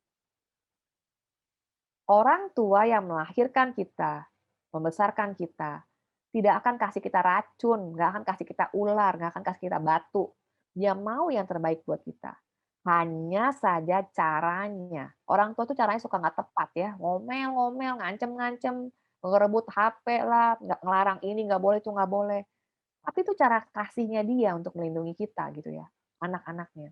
Orang tua yang melahirkan kita, membesarkan kita, tidak akan kasih kita racun, nggak akan kasih kita ular, nggak akan kasih kita batu. Dia mau yang terbaik buat kita. Hanya saja caranya. Orang tua tuh caranya suka nggak tepat ya. Ngomel-ngomel, ngancem-ngancem, ngerebut HP lah, nggak ngelarang ini nggak boleh, itu nggak boleh. Tapi itu cara kasihnya dia untuk melindungi kita gitu ya, anak-anaknya.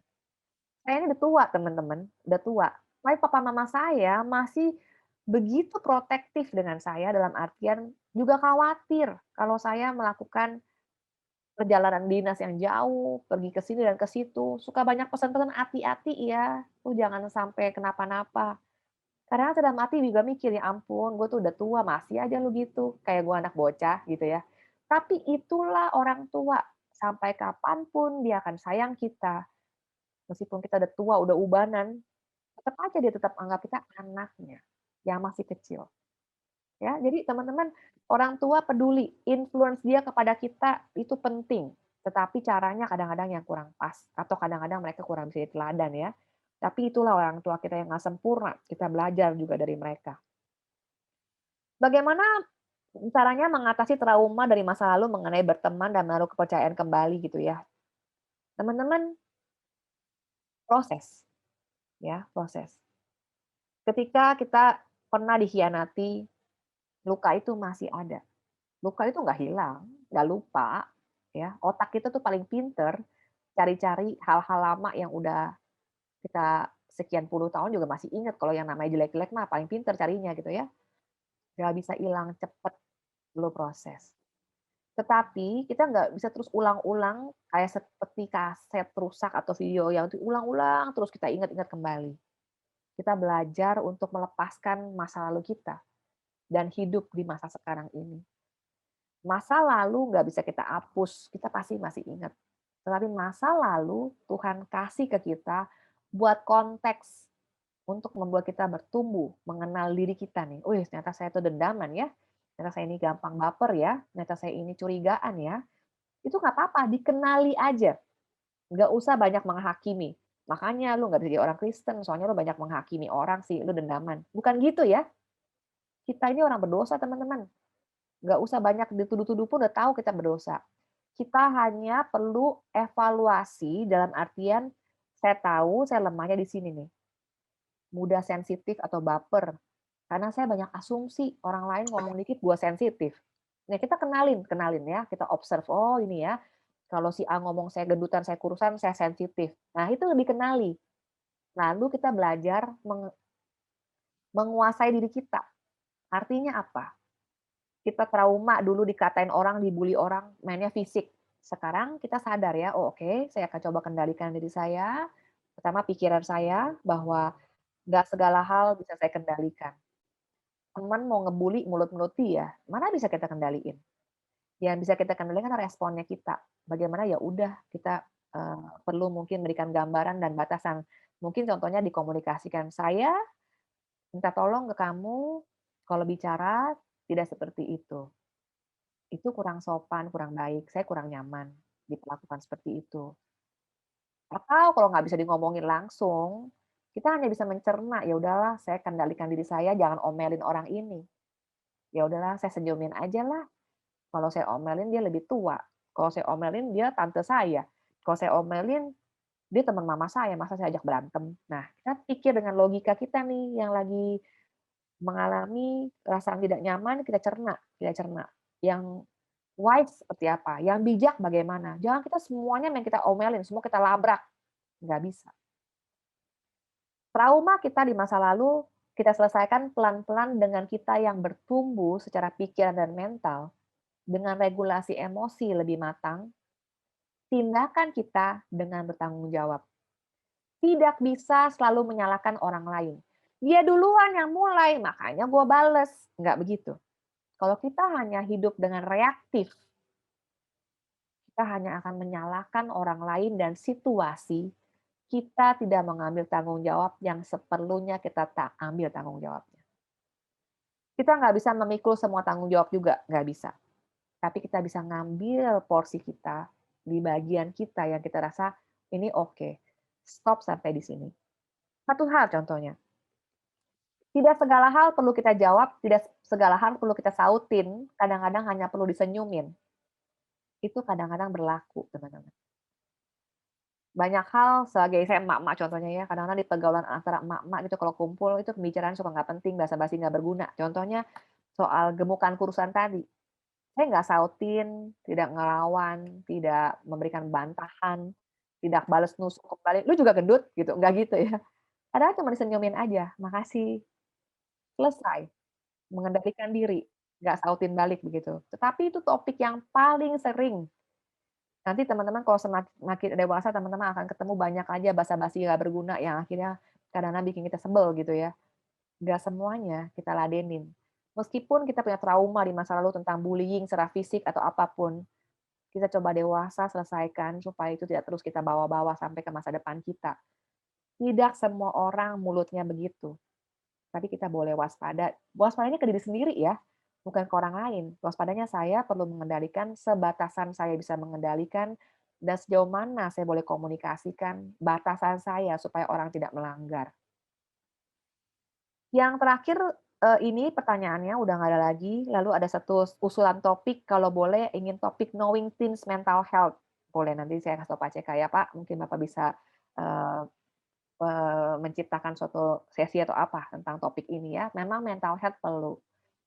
Saya ini udah tua teman-teman, udah tua. Tapi papa mama saya masih begitu protektif dengan saya dalam artian juga khawatir kalau saya melakukan perjalanan dinas yang jauh, pergi ke sini dan ke situ. Suka banyak pesan-pesan, "Hati-hati ya, tuh jangan sampai kenapa-napa." Kadang dalam hati juga mikir, "Ya ampun, gue tuh udah tua, masih aja lu gitu." Kayak gue anak bocah gitu ya. Tapi itulah orang tua, sampai kapanpun dia akan sayang kita. Meskipun kita udah tua, udah ubanan, tetap aja dia tetap anggap kita anaknya yang masih kecil. Ya, jadi teman-teman, orang tua peduli, influence dia kepada kita itu penting, tetapi caranya kadang-kadang yang kurang pas atau kadang-kadang mereka kurang bisa jadi teladan ya. Tapi itulah orang tua kita yang nggak sempurna, kita belajar juga dari mereka. Bagaimana caranya mengatasi trauma dari masa lalu mengenai berteman dan menaruh kepercayaan kembali gitu ya. Teman-teman, proses ya, proses. Ketika kita pernah dikhianati, luka itu masih ada. Luka itu nggak hilang, nggak lupa, ya. Otak kita tuh paling pinter cari-cari hal-hal lama yang udah kita sekian puluh tahun juga masih ingat. Kalau yang namanya jelek-jelek mah paling pinter carinya gitu ya. Nggak bisa hilang cepet, perlu proses. Tetapi kita nggak bisa terus ulang-ulang kayak seperti kaset rusak atau video yang diulang-ulang terus kita ingat-ingat kembali. Kita belajar untuk melepaskan masa lalu kita dan hidup di masa sekarang ini. Masa lalu nggak bisa kita hapus, kita pasti masih ingat. Tetapi masa lalu Tuhan kasih ke kita buat konteks untuk membuat kita bertumbuh, mengenal diri kita nih. Wih, ternyata saya itu dendaman ya. Ternyata saya ini gampang baper ya. Ternyata saya ini curigaan ya. Itu nggak apa-apa, dikenali aja. Nggak usah banyak menghakimi. Makanya lu nggak bisa jadi orang Kristen, soalnya lu banyak menghakimi orang sih, lu dendaman. Bukan gitu ya. Kita ini orang berdosa, teman-teman. Nggak usah banyak dituduh-tuduh pun udah tahu kita berdosa. Kita hanya perlu evaluasi dalam artian, saya tahu saya lemahnya di sini nih, mudah sensitif atau baper. Karena saya banyak asumsi, orang lain ngomong dikit gua sensitif. Nah, kita kenalin kenalin ya, kita observe, oh ini ya, kalau si A ngomong saya gendutan, saya kurusan, saya sensitif. Nah, itu lebih kenali. Lalu kita belajar menguasai diri kita. Artinya apa? Kita trauma dulu dikatain orang, dibully orang, mainnya fisik. Sekarang kita sadar ya, oh oke, saya akan coba kendalikan diri saya. Pertama pikiran saya bahwa nggak segala hal bisa saya kendalikan. Teman mau ngebully mulut-mulut dia, mana bisa kita kendaliin? Yang bisa kita kendalikan responnya kita. Bagaimana ya udah kita perlu mungkin memberikan gambaran dan batasan. Mungkin contohnya dikomunikasikan, saya minta tolong ke kamu kalau bicara tidak seperti itu. Itu kurang sopan, kurang baik, saya kurang nyaman diperlakukan seperti itu. Atau kalau nggak bisa ngomongin langsung, kita hanya bisa mencerna, ya udahlah saya kendalikan diri saya, jangan omelin orang ini. Ya udahlah saya senyumin aja lah. Kalau saya omelin dia lebih tua, kalau saya omelin dia tante saya, kalau saya omelin dia teman mama saya, masa saya ajak berantem. Nah, kita pikir dengan logika kita nih yang lagi mengalami rasa tidak nyaman, kita cerna, kita cerna. Yang wise seperti apa, yang bijak bagaimana. Jangan kita semuanya yang kita omelin, semua kita labrak. Nggak bisa. Trauma kita di masa lalu, kita selesaikan pelan-pelan dengan kita yang bertumbuh secara pikiran dan mental, dengan regulasi emosi lebih matang, tindakan kita dengan bertanggung jawab. Tidak bisa selalu menyalahkan orang lain. Dia duluan yang mulai, makanya gue bales. Nggak begitu. Kalau kita hanya hidup dengan reaktif, kita hanya akan menyalahkan orang lain dan situasi, kita tidak mengambil tanggung jawab yang seperlunya kita tak ambil tanggung jawabnya. Kita nggak bisa memikul semua tanggung jawab juga, nggak bisa. Tapi kita bisa ngambil porsi kita di bagian kita yang kita rasa ini oke. Stop sampai di sini. Satu hal contohnya, tidak segala hal perlu kita jawab, tidak segala hal perlu kita sautin, kadang-kadang hanya perlu disenyumin. Itu kadang-kadang berlaku, teman-teman. Banyak hal sebagai saya emak-emak contohnya ya, kadang-kadang di pergaulan antara emak-emak gitu kalau kumpul itu pembicaraan suka nggak penting, basa-basi nggak berguna. Contohnya soal gemukan kurusan tadi. Saya nggak sautin, tidak ngelawan, tidak memberikan bantahan, tidak balas nusuk kembali, "Lu juga gendut?" Gitu, nggak gitu ya. Kadang cuma disenyumin aja, "Makasih." Selesai. Mengendalikan diri, nggak sautin balik begitu. Tetapi itu topik yang paling sering. Nanti teman-teman kalau makin dewasa teman-teman akan ketemu banyak aja basa-basi nggak berguna yang akhirnya kadang-kadang bikin kita sebel gitu ya. Nggak semuanya kita ladenin. Meskipun kita punya trauma di masa lalu tentang bullying secara fisik atau apapun, kita coba dewasa selesaikan supaya itu tidak terus kita bawa-bawa sampai ke masa depan kita. Tidak semua orang mulutnya begitu. Tapi kita boleh waspada. Waspadanya ke diri sendiri ya, bukan ke orang lain. Waspadanya saya perlu mengendalikan sebatasan saya bisa mengendalikan dan sejauh mana saya boleh komunikasikan batasan saya supaya orang tidak melanggar. Yang terakhir ini pertanyaannya udah nggak ada lagi. Lalu ada satu usulan topik kalau boleh ingin topik knowing teens mental health. Boleh nanti saya kasih tahu Pak CK ya Pak. Mungkin Bapak bisa eh, menciptakan suatu sesi atau apa tentang topik ini ya. Memang mental health perlu.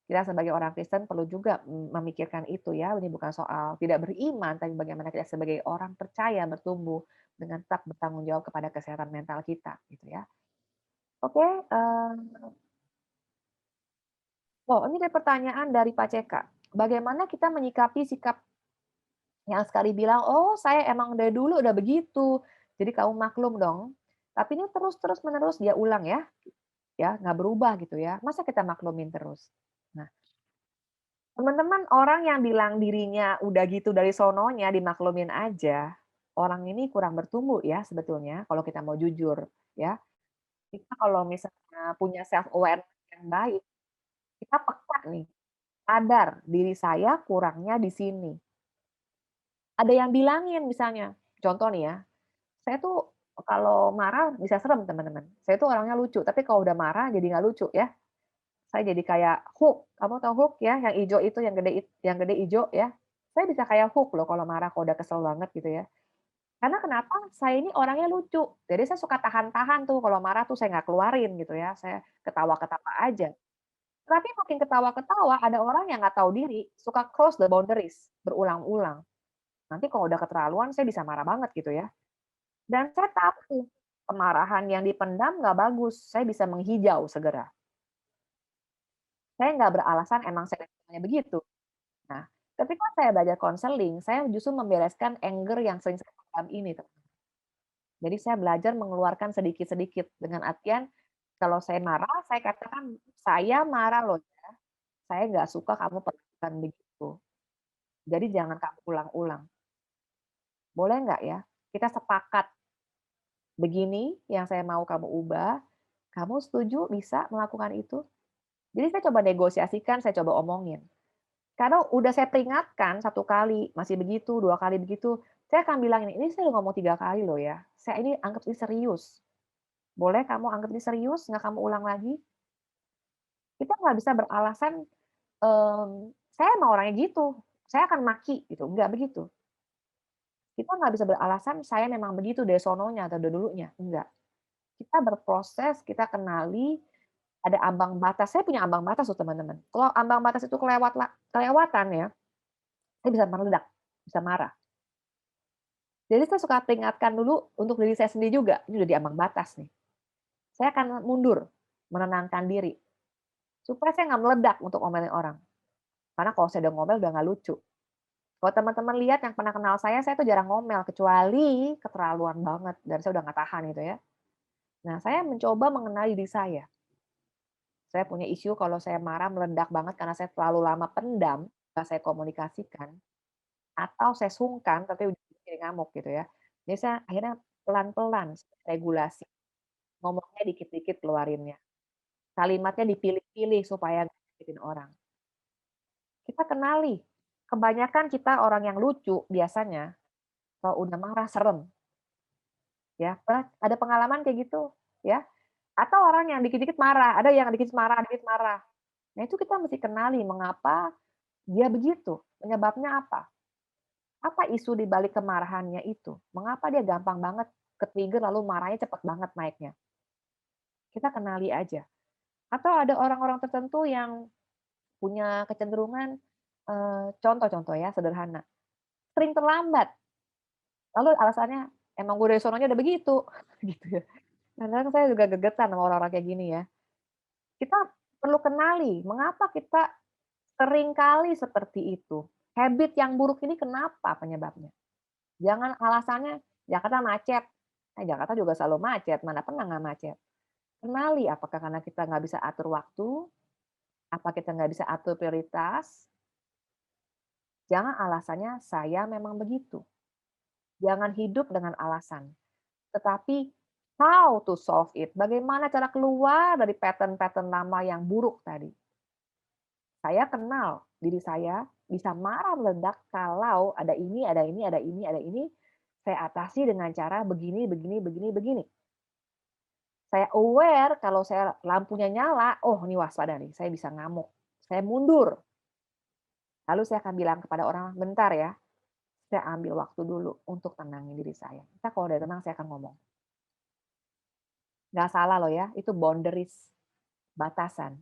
Kita sebagai orang Kristen perlu juga memikirkan itu ya. Ini bukan soal tidak beriman, tapi bagaimana kita sebagai orang percaya bertumbuh dengan tetap bertanggung jawab kepada kesehatan mental kita, gitu ya. Oke, oh ini ada pertanyaan dari Pak CK. Bagaimana kita menyikapi sikap yang sekali bilang, oh saya emang dari dulu udah begitu, jadi kamu maklum dong. Tapi ini terus menerus dia ulang ya nggak berubah gitu ya. Masa kita maklumin terus? Nah, teman-teman orang yang bilang dirinya udah gitu dari sononya dimaklumin aja, orang ini kurang bertumbuh ya sebetulnya kalau kita mau jujur ya. Kita kalau misalnya punya self awareness yang baik, kita peka nih, sadar diri saya kurangnya di sini. Ada yang bilangin misalnya, contoh nih ya, saya tuh kalau marah bisa serem teman-teman. Saya tuh orangnya lucu, tapi kalau udah marah jadi nggak lucu ya. Saya jadi kayak Hulk, kamu tahu Hulk ya, yang ijo itu, yang gede ijo ya? Saya bisa kayak Hulk loh kalau marah, kalau udah kesel banget gitu ya. Karena kenapa? Saya ini orangnya lucu, jadi saya suka tahan-tahan tuh kalau marah tuh saya nggak keluarin gitu ya, saya ketawa-ketawa aja. Tapi makin ketawa-ketawa, ada orang yang nggak tahu diri, suka cross the boundaries, berulang-ulang. Nanti kalau udah keterlaluan saya bisa marah banget gitu ya. Dan saya tahu tuh, kemarahan yang dipendam nggak bagus, saya bisa menghijau segera. Saya nggak beralasan emang saya orangnya begitu. Nah, ketika saya belajar konseling, saya justru membereskan anger yang sering saya pendam ini, teman. Jadi saya belajar mengeluarkan sedikit-sedikit, dengan artian kalau saya marah, saya katakan, "Saya marah loh ya, saya nggak suka kamu perlakukan begitu. Jadi jangan kamu ulang-ulang. Boleh nggak ya, kita sepakat begini yang saya mau kamu ubah, kamu setuju bisa melakukan itu?" Jadi saya coba negosiasikan, saya coba omongin. Karena udah saya peringatkan 1 kali, masih begitu, 2 kali begitu, saya akan bilang ini saya udah ngomong 3 kali loh ya, saya ini anggap ini serius. Boleh kamu anggap ini serius, nggak kamu ulang lagi? Kita nggak bisa beralasan, "Saya emang orangnya gitu, saya akan maki," gitu, nggak begitu. Kita nggak bisa beralasan, "Saya memang begitu dari sononya atau dari dulunya," enggak. Kita berproses, kita kenali, ada ambang batas, saya punya ambang batas tuh teman-teman. Kalau ambang batas itu kelewatan ya, saya bisa meledak, bisa marah. Jadi saya suka peringatkan dulu untuk diri saya sendiri juga, ini udah di ambang batas nih. Saya akan mundur, menenangkan diri, supaya saya nggak meledak untuk ngomelin orang. Karena kalau saya udah ngomel udah nggak lucu. Kalau teman-teman lihat yang pernah kenal saya tuh jarang ngomel, kecuali keterlaluan banget dan saya udah nggak tahan gitu ya. Nah, saya mencoba mengenali diri saya. Saya punya isu kalau saya marah meledak banget karena saya terlalu lama pendam, nggak saya komunikasikan, atau saya sungkan tapi ujung-ujungnya jadi ngamuk gitu ya. Jadi saya akhirnya pelan-pelan regulasi, ngomongnya dikit-dikit keluarinnya. Kalimatnya dipilih-pilih supaya nggak nyakitin orang. Kita kenali, kebanyakan kita orang yang lucu biasanya kalau udah marah serem, ya. Pernah ada pengalaman kayak gitu, ya? Atau orang yang dikit-dikit marah, ada yang dikit marah dikit marah. Nah, itu kita mesti kenali mengapa dia begitu, penyebabnya apa? Apa isu di balik kemarahannya itu? Mengapa dia gampang banget ke-trigger lalu marahnya cepet banget naiknya? Kita kenali aja. Atau ada orang-orang tertentu yang punya kecenderungan, contoh-contoh ya sederhana, sering terlambat, lalu alasannya, "Emang gue dari sononya udah begitu," gitu ya. Kadang saya juga gegetan sama orang-orang kayak gini ya. Kita perlu kenali mengapa kita seringkali seperti itu. Habit yang buruk ini kenapa penyebabnya? Jangan alasannya, "Jakarta macet." Jakarta juga selalu macet, mana pernah nggak macet. Kenali apakah karena kita nggak bisa atur waktu, apa kita nggak bisa atur prioritas, jangan alasannya, "Saya memang begitu." Jangan hidup dengan alasan, tetapi how to solve it, bagaimana cara keluar dari pattern-pattern lama yang buruk tadi. Saya kenal diri saya bisa marah meledak kalau ada ini, ada ini, ada ini, ada ini, saya atasi dengan cara begini, begini, begini, begini. Saya aware kalau saya lampunya nyala, oh ini waspada nih, saya bisa ngamuk. Saya mundur. Lalu saya akan bilang kepada orang, bentar ya, saya ambil waktu dulu untuk tenangin diri saya. Kita kalau udah tenang, saya akan ngomong. Nggak salah loh ya, itu boundaries, batasan.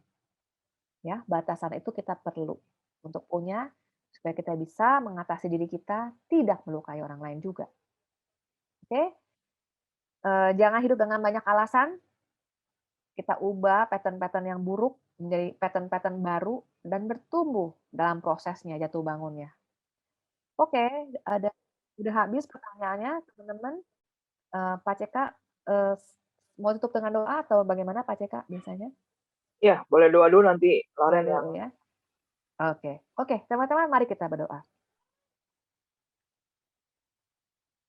Ya, batasan itu kita perlu untuk punya supaya kita bisa mengatasi diri kita tidak melukai orang lain juga. Oke? Jangan hidup dengan banyak alasan, kita ubah pattern-pattern yang buruk menjadi pattern-pattern baru dan bertumbuh dalam prosesnya jatuh bangunnya. Oke, ada udah habis pertanyaannya teman-teman. Pak CK, eee, mau tutup dengan doa atau bagaimana Pak CK biasanya? Iya, boleh doa dulu nanti Boleh Loren yang dulu ya? Oke. Oke, teman-teman mari kita berdoa.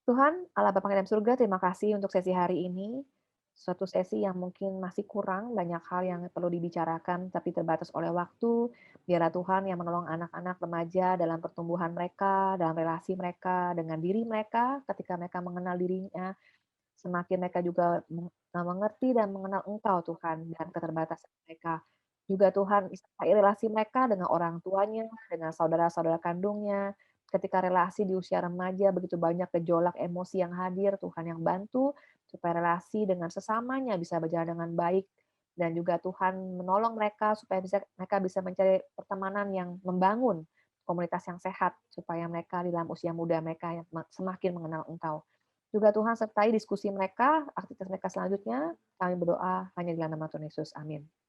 Tuhan, Allah Bapa yang di dalam surga, terima kasih untuk sesi hari ini. Suatu sesi yang mungkin masih kurang, banyak hal yang perlu dibicarakan, tapi terbatas oleh waktu. Biarlah Tuhan yang menolong anak-anak remaja dalam pertumbuhan mereka, dalam relasi mereka, dengan diri mereka, ketika mereka mengenal dirinya, semakin mereka juga mengerti dan mengenal Engkau Tuhan, dan keterbatasan mereka. Juga Tuhan sertai relasi mereka dengan orang tuanya, dengan saudara-saudara kandungnya. Ketika relasi di usia remaja begitu banyak gejolak emosi yang hadir, Tuhan yang bantu supaya relasi dengan sesamanya bisa berjalan dengan baik, dan juga Tuhan menolong mereka supaya mereka bisa mencari pertemanan yang membangun komunitas yang sehat supaya mereka di dalam usia muda mereka yang semakin mengenal Engkau. Juga Tuhan sertai diskusi mereka, aktivitas mereka selanjutnya. Kami berdoa hanya di dalam nama Tuhan Yesus. Amin.